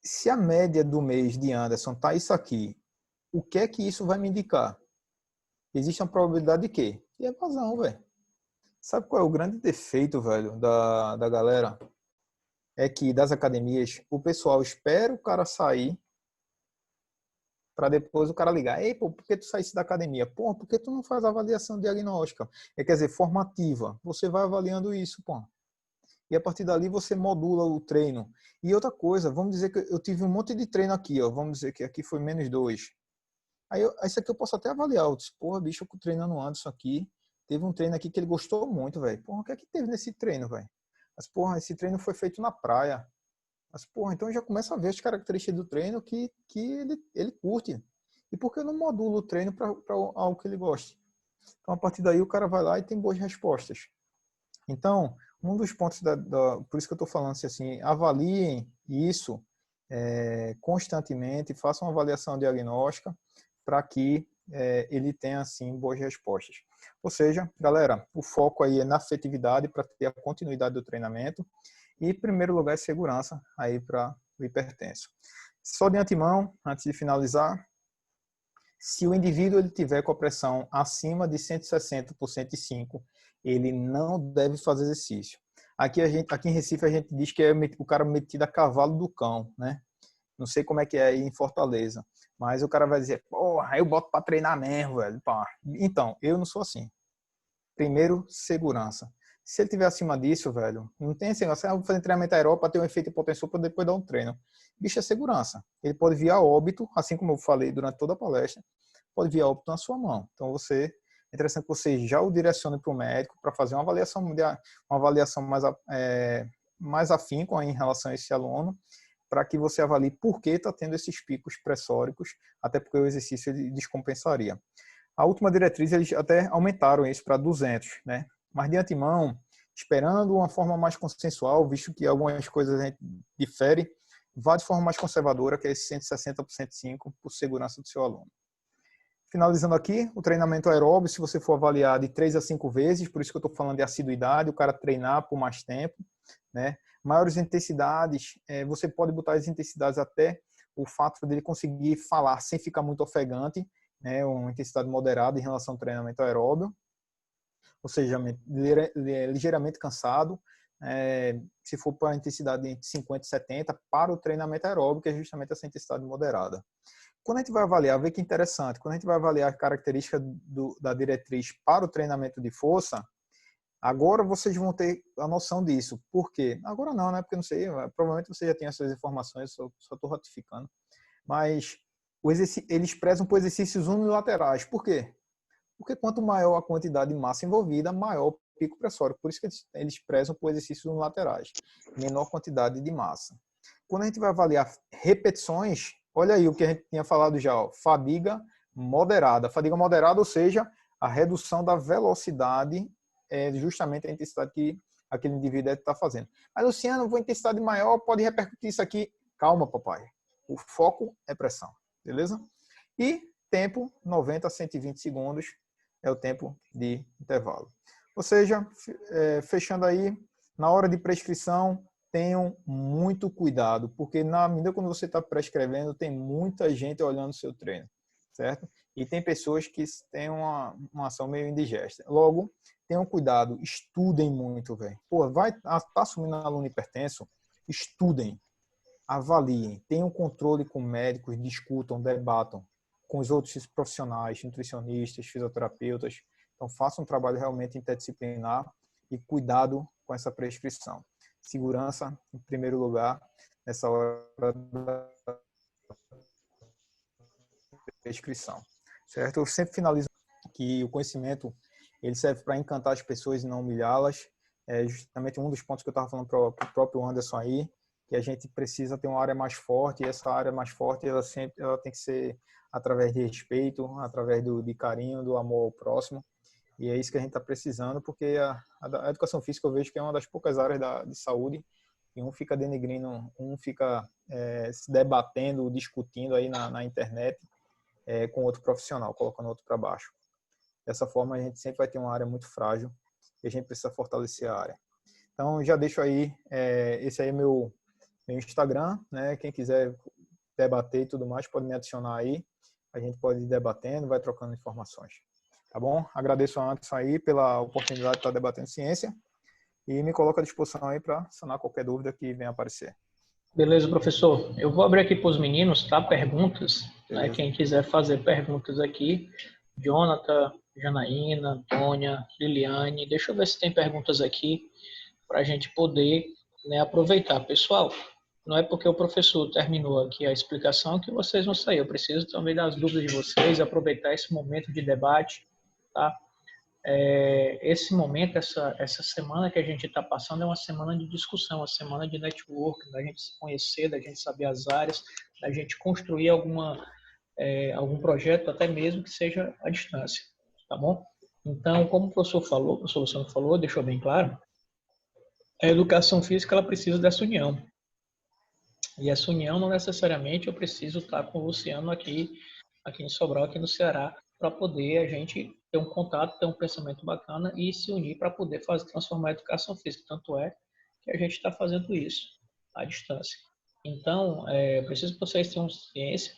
Se a média do mês de Anderson tá isso aqui, o que é que isso vai me indicar? Existe uma probabilidade de quê? De evasão, velho. Sabe qual é o grande defeito, velho, da galera? É que das academias, o pessoal espera o cara sair para depois o cara ligar. Ei, pô, por que tu saísse da academia? Pô, por que tu não faz avaliação diagnóstica? Quer dizer, formativa. Você vai avaliando isso, pô. E a partir dali você modula o treino. E outra coisa, vamos dizer que eu tive um monte de treino aqui, ó. Vamos dizer que aqui foi -2. Aí isso aqui eu posso até avaliar. Eu disse, porra, bicho, eu treinando o Anderson aqui. Teve um treino aqui que ele gostou muito, velho. Porra, o que é que teve nesse treino, velho? Mas, porra, esse treino foi feito na praia. Mas, porra, então já começa a ver as características do treino que ele curte. E por que eu não modulo o treino para algo que ele goste? Então, a partir daí, o cara vai lá e tem boas respostas. Então, um dos pontos, por isso que eu estou falando assim, avaliem isso constantemente, façam uma avaliação diagnóstica para que ele tenha, assim, boas respostas. Ou seja, galera, o foco aí é na afetividade para ter a continuidade do treinamento e, em primeiro lugar, é segurança aí para o hipertenso. Só de antemão, antes de finalizar, se o indivíduo ele tiver com a pressão acima de 160 por 105, ele não deve fazer exercício. Aqui em Recife a gente diz que é o cara metido a cavalo do cão, né? Não sei como é que é aí em Fortaleza, mas o cara vai dizer, porra, eu boto para treinar mesmo, velho. Pá. Então, eu não sou assim. Primeiro, segurança. Se ele tiver acima disso, velho, não tem esse negócio, vou fazer treinamento aeróbico para ter um efeito hipotensivo para depois dar um treino. Bicho, é segurança. Ele pode vir a óbito, assim como eu falei durante toda a palestra, pode vir a óbito na sua mão. Então, é interessante que você já o direcione para o médico para fazer uma avaliação mais afinco em relação a esse aluno, para que você avalie por que está tendo esses picos pressóricos, até porque o exercício ele descompensaria. A última diretriz, eles até aumentaram isso para 200, né? Mas de antemão, esperando uma forma mais consensual, visto que algumas coisas a gente difere, vá de forma mais conservadora, que é esse 160 por 105, por segurança do seu aluno. Finalizando aqui, o treinamento aeróbio, se você for avaliar de 3 a 5 vezes, por isso que eu estou falando de assiduidade, o cara treinar por mais tempo, né? Maiores intensidades, você pode botar as intensidades até o fato dele conseguir falar sem ficar muito ofegante, né? Uma intensidade moderada em relação ao treinamento aeróbio, ou seja, ligeiramente cansado, se for para a intensidade entre 50 e 70, para o treinamento aeróbio, que é justamente essa intensidade moderada. Quando a gente vai avaliar, vê que interessante, quando a gente vai avaliar a característica da diretriz para o treinamento de força, agora vocês vão ter a noção disso. Por quê? Agora não, né? Porque não sei, provavelmente você já tem as suas informações, só estou ratificando. Mas eles prezam por exercícios unilaterais. Por quê? Porque quanto maior a quantidade de massa envolvida, maior o pico pressórico. Por isso que eles prezam por exercícios unilaterais. Menor quantidade de massa. Quando a gente vai avaliar repetições, olha aí o que a gente tinha falado já, ó, fadiga moderada. Fadiga moderada, ou seja, a redução da velocidade é justamente a intensidade que aquele indivíduo está fazendo. Mas, Luciano, vou intensidade maior, pode repercutir isso aqui. Calma, papai. O foco é pressão, beleza? E tempo, 90 a 120 segundos é o tempo de intervalo. Ou seja, fechando aí, na hora de prescrição, tenham muito cuidado, porque na medida quando você está prescrevendo, tem muita gente olhando o seu treino, certo? E tem pessoas que têm uma ação meio indigesta. Logo, tenham cuidado, estudem muito, velho. Pô, tá assumindo aluno hipertenso? Estudem, avaliem, tenham controle com médicos, discutam, debatam com os outros profissionais, nutricionistas, fisioterapeutas. Então, façam um trabalho realmente interdisciplinar e cuidado com essa prescrição. Segurança, em primeiro lugar, nessa hora da prescrição, certo? Eu sempre finalizo que o conhecimento ele serve para encantar as pessoas e não humilhá-las. É justamente um dos pontos que eu estava falando para o próprio Anderson aí, que a gente precisa ter uma área mais forte, e essa área mais forte ela tem que ser através de respeito, através de carinho, do amor ao próximo. E é isso que a gente está precisando, porque a educação física eu vejo que é uma das poucas áreas de saúde e um fica denegrindo, um fica se debatendo, discutindo aí na internet com outro profissional, colocando outro para baixo. Dessa forma, a gente sempre vai ter uma área muito frágil e a gente precisa fortalecer a área. Então, já deixo aí, esse aí é meu Instagram, né? Quem quiser debater e tudo mais, pode me adicionar aí. A gente pode ir debatendo, vai trocando informações. Tá bom? Agradeço a Anderson aí pela oportunidade de estar debatendo ciência e me coloco à disposição aí para sanar qualquer dúvida que venha aparecer. Beleza, professor. Eu vou abrir aqui para os meninos, tá? Perguntas. Né? Quem quiser fazer perguntas aqui. Jonathan, Janaína, Antônia, Liliane. Deixa eu ver se tem perguntas aqui para a gente poder, né, aproveitar. Pessoal, não é porque o professor terminou aqui a explicação que vocês vão sair. Eu preciso também das dúvidas de vocês, aproveitar esse momento de debate, tá? Esse momento, essa semana que a gente está passando é uma semana de discussão, uma semana de network, da gente se conhecer, da gente saber as áreas, da gente construir algum projeto, até mesmo que seja à distância, tá bom? Então, como o professor Luciano falou, deixou bem claro, a educação física ela precisa dessa união. E essa união não necessariamente eu preciso estar com o Luciano aqui em Sobral, aqui no Ceará, para poder a gente ter um contato, ter um pensamento bacana e se unir para poder transformar a educação física. Tanto é que a gente está fazendo isso à distância. Então, preciso que vocês tenham ciência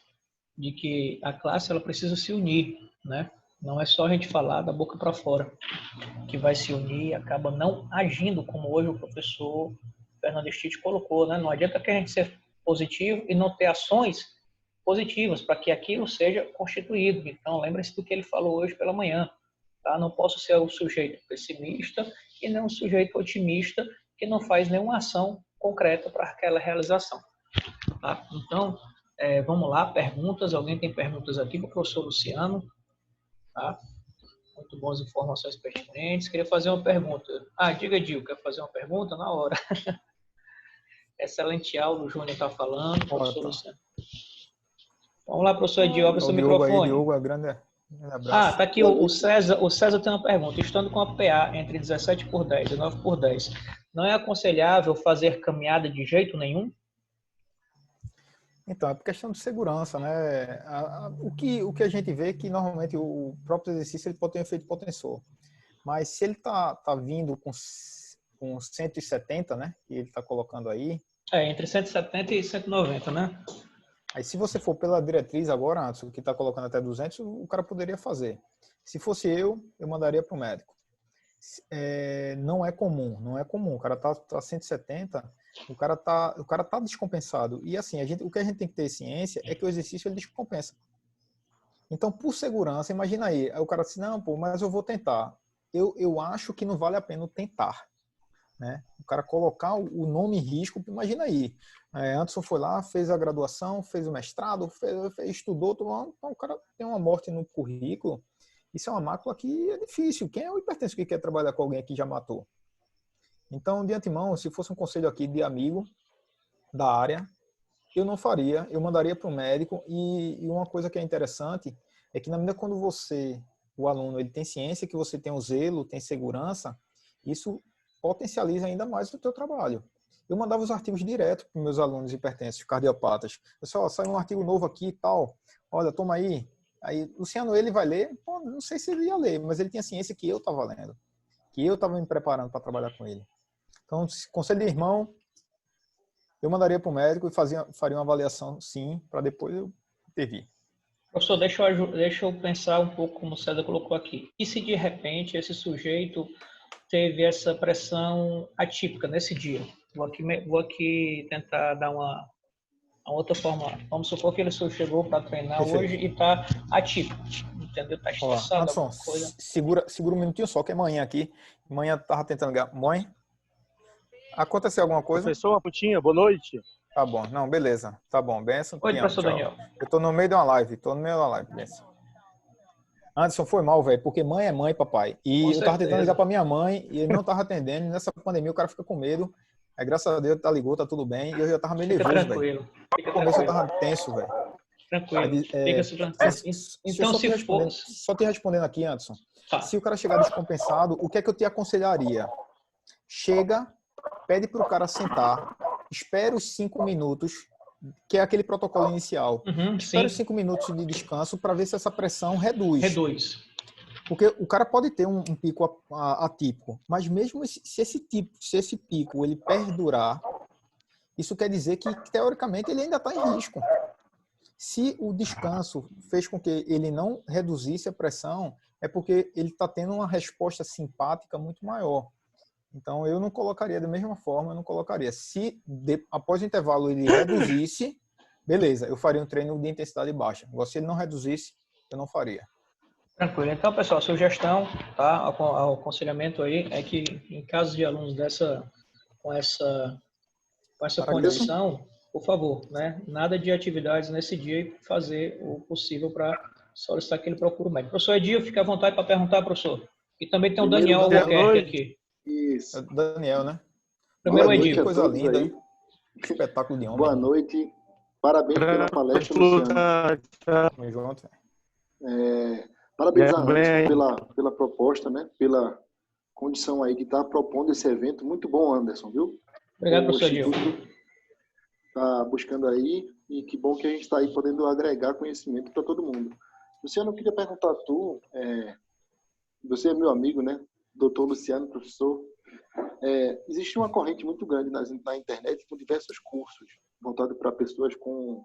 de que a classe ela precisa se unir, né? Não é só a gente falar da boca para fora, que vai se unir e acaba não agindo como hoje o professor Fernando Stich colocou, né? Não adianta que a gente ser positivo e não ter ações positivas para que aquilo seja constituído. Então, lembre-se do que ele falou hoje pela manhã. Tá? Não posso ser o sujeito pessimista e nem um sujeito otimista que não faz nenhuma ação concreta para aquela realização. Tá? Então, vamos lá, perguntas. Alguém tem perguntas aqui para o professor Luciano? Tá? Muito boas informações pertinentes. Queria fazer uma pergunta. Diga, Dil, quer fazer uma pergunta? Na hora. Excelente aula, o Júnior está falando, professor Luciano. Vamos lá, professor Edil, abre seu microfone. Diogo, grande abraço. Tá aqui o César. O César tem uma pergunta. Estando com a PA entre 17 por 10 e 9 por 10, não é aconselhável fazer caminhada de jeito nenhum? Então, é por questão de segurança, né? O que a gente vê é que normalmente o próprio exercício ele pode ter um efeito potensor. Mas se ele tá vindo com 170, né? Que ele está colocando aí. Entre 170 e 190, né? Aí se você for pela diretriz agora, antes, o que está colocando até 200, o cara poderia fazer. Se fosse eu mandaria para o médico. Não é comum. O cara tá 170, o cara tá descompensado. E assim, o que a gente tem que ter ciência é que o exercício ele descompensa. Então, por segurança, imagina aí o cara disse, não, pô, mas eu vou tentar. Eu acho que não vale a pena tentar. Né? O cara colocar o nome em risco, imagina aí. Anderson foi lá, fez a graduação, fez o mestrado, estudou, então o cara tem uma morte no currículo. Isso é uma mácula que é difícil. Quem é o hipertenso que quer trabalhar com alguém que já matou? Então, de antemão, se fosse um conselho aqui de amigo da área, eu não faria, eu mandaria para o médico. E uma coisa que é interessante é que na medida quando o aluno, ele tem ciência que você tem o zelo, tem segurança, isso potencializa ainda mais o teu trabalho. Eu mandava os artigos direto para meus alunos hipertensos, cardiopatas. Pessoal, saiu um artigo novo aqui e tal. Olha, toma aí. Aí, Luciano, ele vai ler? Pô, não sei se ele ia ler, mas ele tinha ciência que eu estava lendo. Que eu estava me preparando para trabalhar com ele. Então, conselho de irmão, eu mandaria para o médico e faria uma avaliação, sim, para depois eu intervir. Professor, deixa eu pensar um pouco como o César colocou aqui. E se de repente esse sujeito teve essa pressão atípica nesse dia? Vou aqui tentar dar uma outra forma. Vamos supor que ele só chegou para treinar Perfeito. Hoje e está atípico, entendeu? Está estressado, Anderson, alguma coisa. segura um minutinho só, que é manhã aqui. Manhã estava tentando ligar. Mãe, aconteceu alguma coisa? Professor, uma putinha, boa noite. Tá bom, não, beleza. Tá bom, benção. Oi, professor Daniel. Eu tô no meio de uma live, benção. Anderson, foi mal, velho, porque mãe é mãe, papai. E eu tava tentando ligar pra minha mãe e ele não tava atendendo. E nessa pandemia o cara fica com medo. Aí, graças a Deus, tá ligou, tá tudo bem. E eu já tava meio nervoso, velho. No começo eu tava tenso, velho. Tranquilo. Então, se for... Só te respondendo aqui, Anderson. Tá. Se o cara chegar descompensado, o que é que eu te aconselharia? Chega, pede pro cara sentar, espera os 5 minutos, que é aquele protocolo inicial. Espera os 5 minutos de descanso para ver se essa pressão reduz. Porque o cara pode ter um pico atípico, mas mesmo se esse pico ele perdurar, isso quer dizer que, teoricamente, ele ainda está em risco. Se o descanso fez com que ele não reduzisse a pressão, é porque ele está tendo uma resposta simpática muito maior. Então, eu não colocaria da mesma forma, eu não colocaria. Se após o intervalo ele reduzisse, beleza, eu faria um treino de intensidade baixa. Agora, se ele não reduzisse, eu não faria. Tranquilo. Então, pessoal, a sugestão, tá? O aconselhamento aí é que, em caso de alunos com essa condição, por favor, né? Nada de atividades nesse dia e fazer o possível para solicitar que ele procure o médico. Professor Edil, fica à vontade para perguntar, professor. E também tem o Daniel Albuquerque aqui. Isso. É Daniel, né? Primeiro Edil. Que coisa linda, hein? Espetáculo de homem. Boa noite. Parabéns pela palestra, Luciano. Parabéns a Anderson pela proposta, né? Pela condição aí que está propondo esse evento. Muito bom, Anderson, viu? Obrigado, professor Edil. Está buscando aí e que bom que a gente está aí podendo agregar conhecimento para todo mundo. Luciano, eu queria perguntar a tu, você é meu amigo, né? Doutor Luciano, professor. Existe uma corrente muito grande na internet com diversos cursos voltados para pessoas com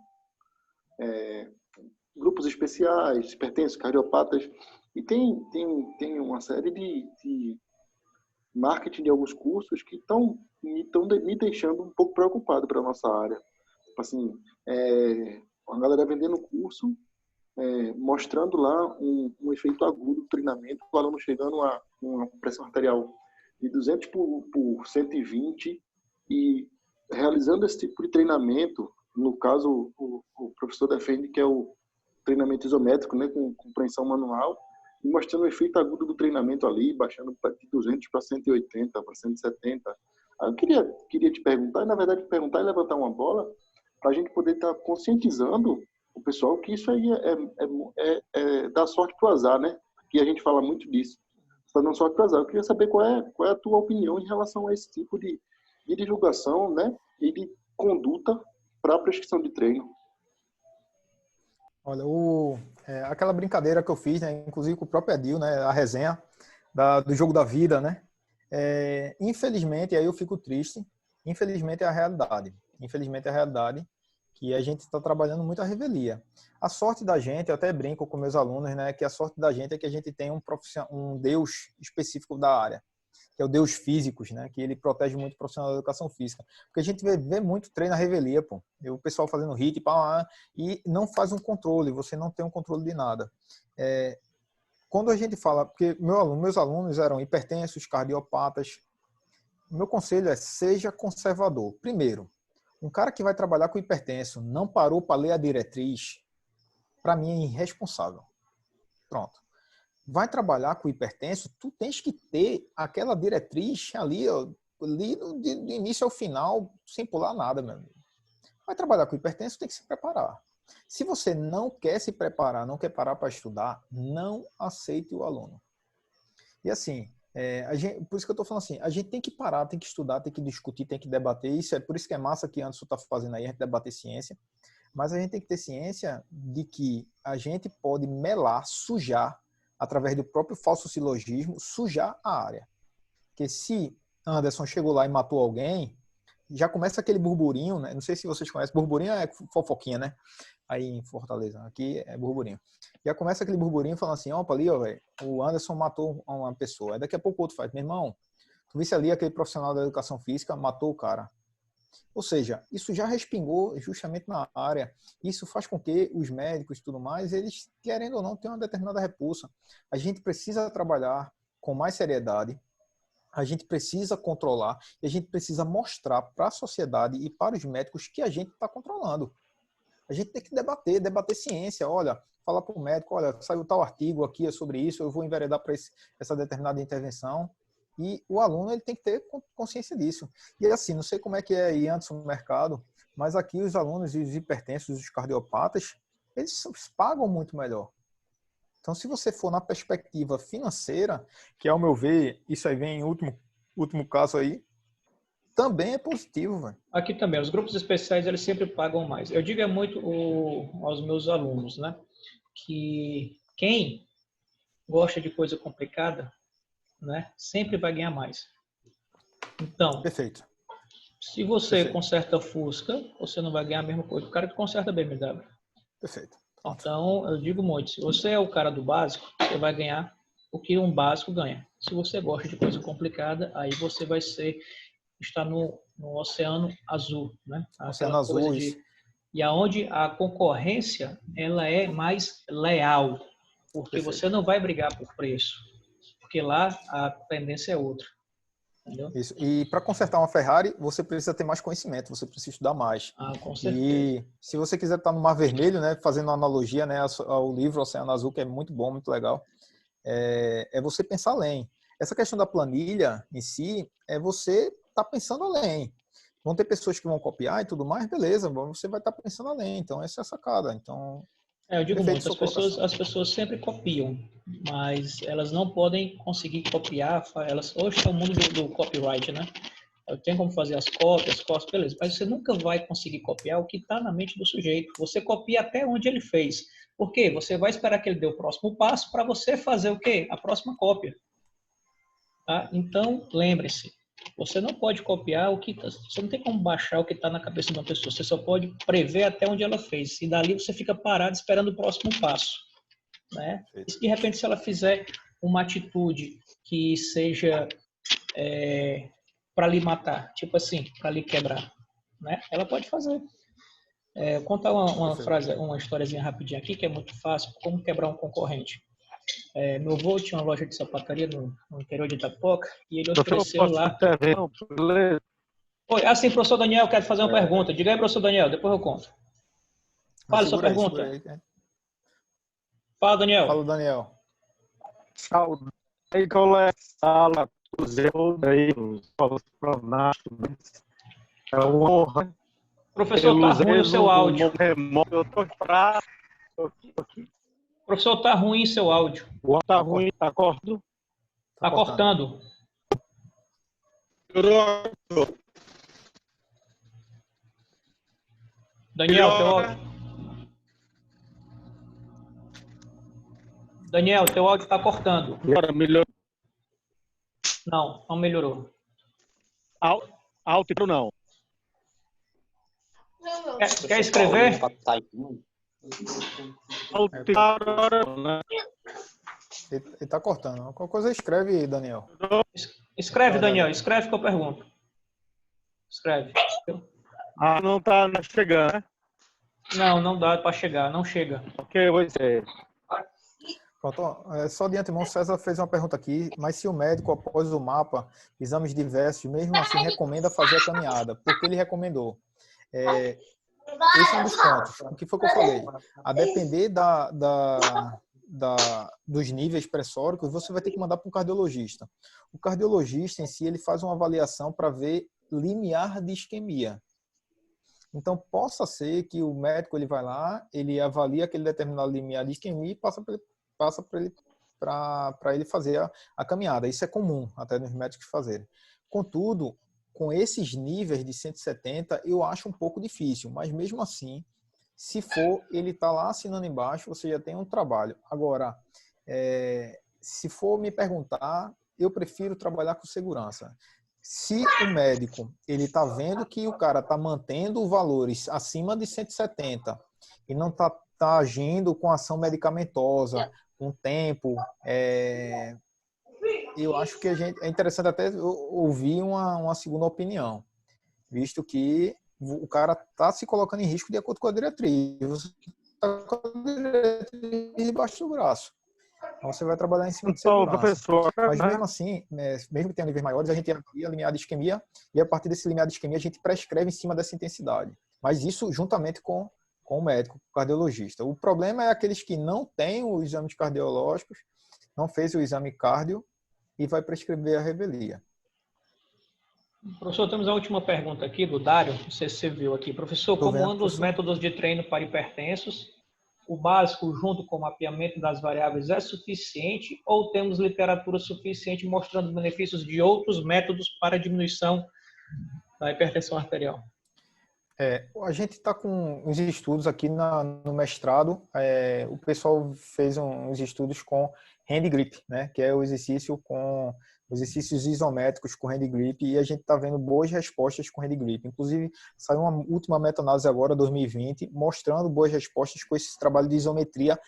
grupos especiais, hipertensos, cardiopatas, e tem uma série de marketing de alguns cursos que estão me deixando um pouco preocupado para a nossa área. Assim, a galera vendendo curso, mostrando lá um efeito agudo do treinamento, o aluno chegando a uma pressão arterial de 200 por 120 e realizando esse tipo de treinamento. No caso, o professor defende que é o treinamento isométrico, né, com compreensão manual, e mostrando o efeito agudo do treinamento ali, baixando de 200 para 180, para 170. Eu queria te perguntar, e na verdade perguntar e levantar uma bola, para a gente poder estar conscientizando o pessoal que isso aí é dar sorte para o azar, né? Aqui a gente fala muito disso. Está dando sorte para o azar. Eu queria saber qual é a tua opinião em relação a esse tipo de divulgação, né? E de conduta para a prescrição de treino. Olha, aquela brincadeira que eu fiz, né, inclusive com o próprio Edil, né, a resenha do jogo da vida, né? Infelizmente, aí eu fico triste, infelizmente é a realidade. Infelizmente é a realidade que a gente está trabalhando muito a revelia. A sorte da gente, eu até brinco com meus alunos, né, que a sorte da gente é que a gente tem um Deus específico da área, que é o Deus Físicos, né, que ele protege muito o profissional da educação física. Porque a gente vê muito treino a revelia, pô. O pessoal fazendo HIIT e não faz um controle, você não tem um controle de nada. Quando a gente fala, porque meus alunos eram hipertensos, cardiopatas, o meu conselho é: seja conservador. Primeiro, um cara que vai trabalhar com hipertenso não parou para ler a diretriz, para mim é irresponsável. Pronto. Vai trabalhar com hipertenso, tu tens que ter aquela diretriz ali, do início ao final, sem pular nada, meu amigo. Vai trabalhar com hipertenso, tem que se preparar. Se você não quer se preparar, não quer parar para estudar, não aceite o aluno. E assim, por isso que eu estou falando assim, a gente tem que parar, tem que estudar, tem que discutir, tem que debater. Por isso que é massa que Anderson está fazendo aí, a gente debater ciência. Mas a gente tem que ter ciência de que a gente pode melar, sujar, através do próprio falso silogismo, sujar a área. Porque se Anderson chegou lá e matou alguém, já começa aquele burburinho, né? Não sei se vocês conhecem, burburinho é fofoquinha, né? Aí em Fortaleza, aqui é burburinho. Já começa aquele burburinho falando assim: opa, ali, ó, velho, o Anderson matou uma pessoa. Aí daqui a pouco o outro faz: meu irmão, tu visse ali aquele profissional da educação física, matou o cara. Ou seja, isso já respingou justamente na área. Isso faz com que os médicos e tudo mais, eles, querendo ou não, tenham uma determinada repulsa. A gente precisa trabalhar com mais seriedade, a gente precisa controlar e a gente precisa mostrar para a sociedade e para os médicos que a gente está controlando. A gente tem que debater ciência. Olha, falar para o médico: olha, saiu tal artigo aqui sobre isso, eu vou enveredar para essa determinada intervenção. E o aluno, ele tem que ter consciência disso. E assim, não sei como é que é aí antes no mercado, mas aqui os alunos e os hipertensos, os cardiopatas, eles pagam muito melhor. Então, se você for na perspectiva financeira, que ao meu ver, isso aí vem em último caso aí, também é positivo, velho. Aqui também, os grupos especiais, eles sempre pagam mais. Eu digo muito aos meus alunos, né, que quem gosta de coisa complicada, né, sempre vai ganhar mais. Então, perfeito. Se você conserta Fusca, você não vai ganhar a mesma coisa. O cara que conserta BMW. Perfeito. Então, eu digo muito, se você é o cara do básico, você vai ganhar o que um básico ganha. Se você gosta de coisa complicada, aí você vai estar no oceano azul, né? Oceano azul, e aonde a concorrência ela é mais leal, porque Perfeito. você não vai brigar por preço, porque lá a tendência é outra. Entendeu? Isso. E para consertar uma Ferrari, você precisa ter mais conhecimento, você precisa estudar mais. Com certeza. E se você quiser estar no Mar Vermelho, né, fazendo uma analogia, né, ao livro Oceano Azul, que é muito bom, muito legal, é você pensar além. Essa questão da planilha em si, é você estar pensando além. Vão ter pessoas que vão copiar e tudo mais, beleza, você vai estar pensando além. Então, essa é a sacada. Então, eu digo muito, as pessoas sempre copiam, mas elas não podem conseguir copiar. Hoje é o mundo do copyright, né? Eu tenho como fazer as cópias, beleza, mas você nunca vai conseguir copiar o que está na mente do sujeito. Você copia até onde ele fez. Por quê? Você vai esperar que ele dê o próximo passo para você fazer o quê? A próxima cópia. Tá? Então, lembre-se, você não pode copiar o que você não tem como baixar o que está na cabeça de uma pessoa. Você só pode prever até onde ela fez. E dali você fica parado esperando o próximo passo, né? E se de repente se ela fizer uma atitude que seja para lhe matar, tipo assim, para lhe quebrar, né? Ela pode fazer. Vou contar uma historiazinha rapidinha aqui que é muito fácil. Como quebrar um concorrente. Meu avô tinha uma loja de sapataria no interior de Itapoca e ele ofereceu lá... Oi, sim, professor Daniel, quero fazer uma pergunta. Diga aí, professor Daniel, depois eu conto. Fala sua pergunta. Fala, Daniel. Fala, Daniel. Saúde. Aí, coleção, os erros aí, os pronásticos. É uma honra. Professor, tá ruim o seu áudio. Eu tô aqui. Professor, tá ruim o seu áudio. Tá ruim, tá cortando? Tá cortando. Daniel, teu áudio. Daniel, teu áudio tá cortando. Agora melhorou. Não melhorou. Alto ou não? Quer escrever? Ele tá cortando. Qualquer coisa escreve, Daniel. Escreve, Daniel. Escreve que eu pergunto. Escreve. Não tá chegando, né? Não dá para chegar. Não chega. Ok, vou dizer. Pronto, só de antemão, César fez uma pergunta aqui, mas se o médico, após o mapa, exames diversos, mesmo assim recomenda fazer a caminhada, por que ele recomendou? Esse é um dos pontos. O que foi que eu falei? A depender dos níveis pressóricos, você vai ter que mandar para um cardiologista. O cardiologista em si, ele faz uma avaliação para ver limiar de isquemia. Então, possa ser que o médico ele vai lá, ele avalia aquele determinado limiar de isquemia e passa para ele fazer a caminhada. Isso é comum até nos médicos fazerem. Contudo, com esses níveis de 170, eu acho um pouco difícil, mas mesmo assim, se for, ele está lá assinando embaixo, você já tem um trabalho. Agora, se for me perguntar, eu prefiro trabalhar com segurança. Se o médico ele está vendo que o cara está mantendo valores acima de 170 e não está agindo com ação medicamentosa, com tempo, eu acho que é interessante até ouvir uma segunda opinião, visto que o cara está se colocando em risco de acordo com a diretriz. Você está com a diretriz debaixo do braço. Então você vai trabalhar em cima de segurança. Professor, mas mesmo assim, mesmo que tenha níveis maiores, a gente avalia limiar de isquemia e a partir desse limiar de isquemia a gente prescreve em cima dessa intensidade. Mas isso juntamente com o médico, com o cardiologista. O problema é aqueles que não têm os exames cardiológicos, não fez o exame cardio e vai prescrever a revelia. Professor, temos a última pergunta aqui do Dário, não sei se você viu aqui. Professor, como andam os métodos de treino para hipertensos? O básico, junto com o mapeamento das variáveis, é suficiente ou temos literatura suficiente mostrando benefícios de outros métodos para a diminuição da hipertensão arterial? A gente está com uns estudos aqui no mestrado. O pessoal fez uns estudos com hand grip, né? Que é o exercício com os exercícios isométricos com hand grip, e a gente está vendo boas respostas com hand grip. Inclusive, saiu uma última meta-análise agora, 2020, mostrando boas respostas com esse trabalho de isometria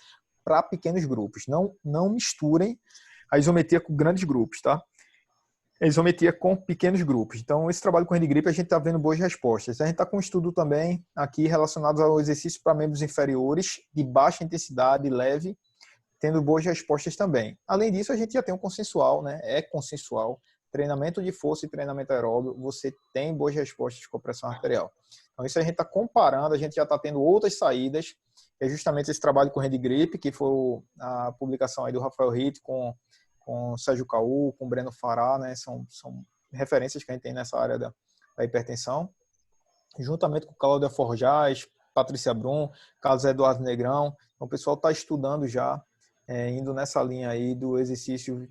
para pequenos grupos. Não misturem a isometria com grandes grupos, tá? A isometria com pequenos grupos. Então, esse trabalho com Hand Grip, a gente está vendo boas respostas. A gente está com um estudo também aqui relacionado ao exercício para membros inferiores, de baixa intensidade, leve, tendo boas respostas também. Além disso, a gente já tem um consensual, né? É consensual. Treinamento de força e treinamento aeróbio, você tem boas respostas com pressão arterial. Então, isso a gente está comparando, a gente já está tendo outras saídas, é justamente esse trabalho com Hand Grip, que foi a publicação aí do Rafael Ritt com o Sérgio Caú, com o Breno Fará, né? São referências que a gente tem nessa área da hipertensão, juntamente com Cláudia Forjaz, Patrícia Brum, Carlos Eduardo Negrão. Então, o pessoal está estudando já, indo nessa linha aí do exercício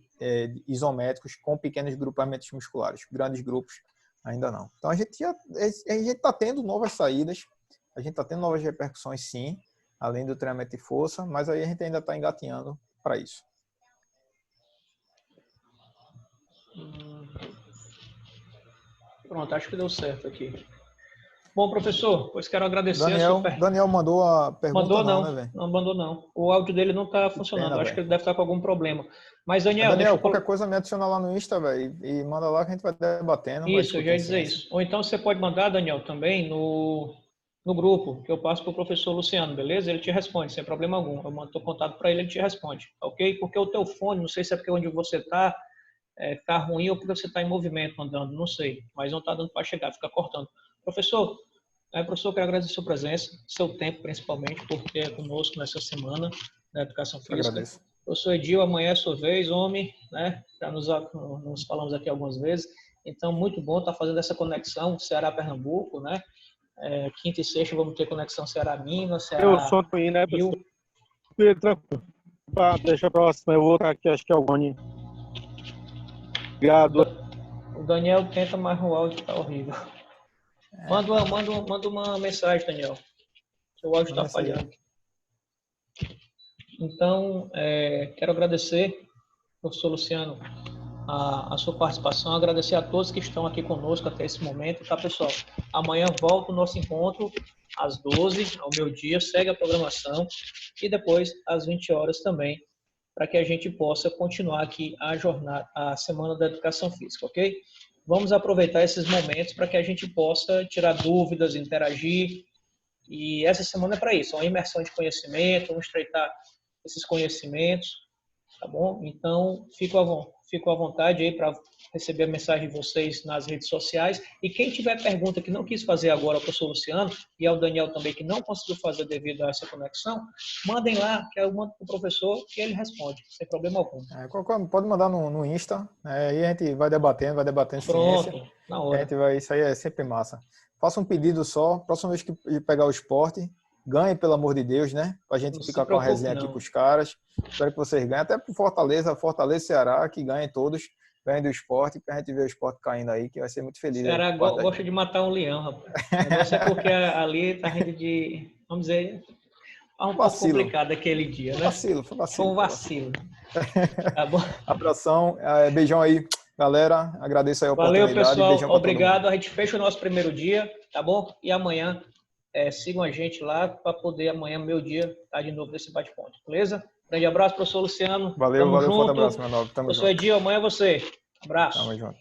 isométricos com pequenos grupamentos musculares. Grandes grupos ainda não. Então, a gente está tendo novas saídas, a gente está tendo novas repercussões, sim, além do treinamento de força, mas aí a gente ainda está engatinhando para isso. Pronto, acho que deu certo aqui. Bom, professor, pois quero agradecer Daniel mandou a pergunta. Mandou não, né, velho? não mandou não. O áudio dele não está funcionando. Pena, acho véio. que ele deve estar com algum problema. Mas, Daniel, qualquer coisa me adiciona lá no Insta, velho, e manda lá que a gente vai debatendo. Isso, eu já ia dizer isso. Ou então você pode mandar, Daniel, também no grupo, que eu passo para o professor Luciano, beleza? Ele te responde, sem problema algum. Eu mando o contato para ele, ele te responde, ok? Porque o teu fone, não sei se é porque onde você está, tá ruim ou porque você está em movimento andando, não sei. Mas não está dando para chegar, fica cortando. Professor, quero agradecer a sua presença, seu tempo principalmente, por ter conosco nessa semana da Educação Física. Agradeço. Professor Edil, amanhã é a sua vez, homem, né? Já nos falamos aqui algumas vezes. Então, muito bom estar fazendo essa conexão Ceará-Pernambuco, né? Quinta e sexta vamos ter conexão Ceará-Minas, Ceará... Eu sou ruim, né, professor? Tranquilo. Deixa a próxima, eu vou estar aqui, acho que é o Goni. Obrigado. O Daniel tenta, mas o áudio está horrível. Manda uma mensagem, Daniel. O áudio está falhando. Então, quero agradecer, professor Luciano, a sua participação, agradecer a todos que estão aqui conosco até esse momento, tá, pessoal? Amanhã volta o nosso encontro às 12, ao meio-dia, segue a programação, e depois às 20 horas também, para que a gente possa continuar aqui a Semana da Educação Física, ok? Vamos aproveitar esses momentos para que a gente possa tirar dúvidas, interagir, e essa semana é para isso, é uma imersão de conhecimento, vamos estreitar esses conhecimentos, tá bom? Então, fico à vontade aí para receber a mensagem de vocês nas redes sociais. E quem tiver pergunta que não quis fazer agora ao professor Luciano e ao Daniel também, que não conseguiu fazer devido a essa conexão, mandem lá, que eu mando para o professor e ele responde, sem problema algum. Pode mandar no Insta, aí a gente vai debatendo Pronto, ciência. na hora. Isso aí é sempre massa. Faça um pedido só, próxima vez que pegar o esporte, ganhe, pelo amor de Deus, né? Pra gente ficar com a resenha aqui com os caras. Espero que vocês ganhem, até pro Fortaleza e Ceará, que ganhem todos, ganhem do esporte, pra gente ver o esporte caindo aí, que vai ser muito feliz. Ceará gosta de matar um leão, rapaz. O negócio é porque ali tá rindo de, vamos dizer, um pouco complicado aquele dia, né? Foi um vacilo. Tá bom? Abração, beijão aí, galera. Agradeço aí a oportunidade. Valeu, pessoal. Obrigado. A gente fecha o nosso primeiro dia, tá bom? E amanhã sigam a gente lá para poder amanhã, meio-dia, estar de novo nesse bate-ponto, beleza? Grande abraço, professor Luciano. Valeu, forte abraço, meu novo. Professor Edil, amanhã é você. Abraço. Tamo junto.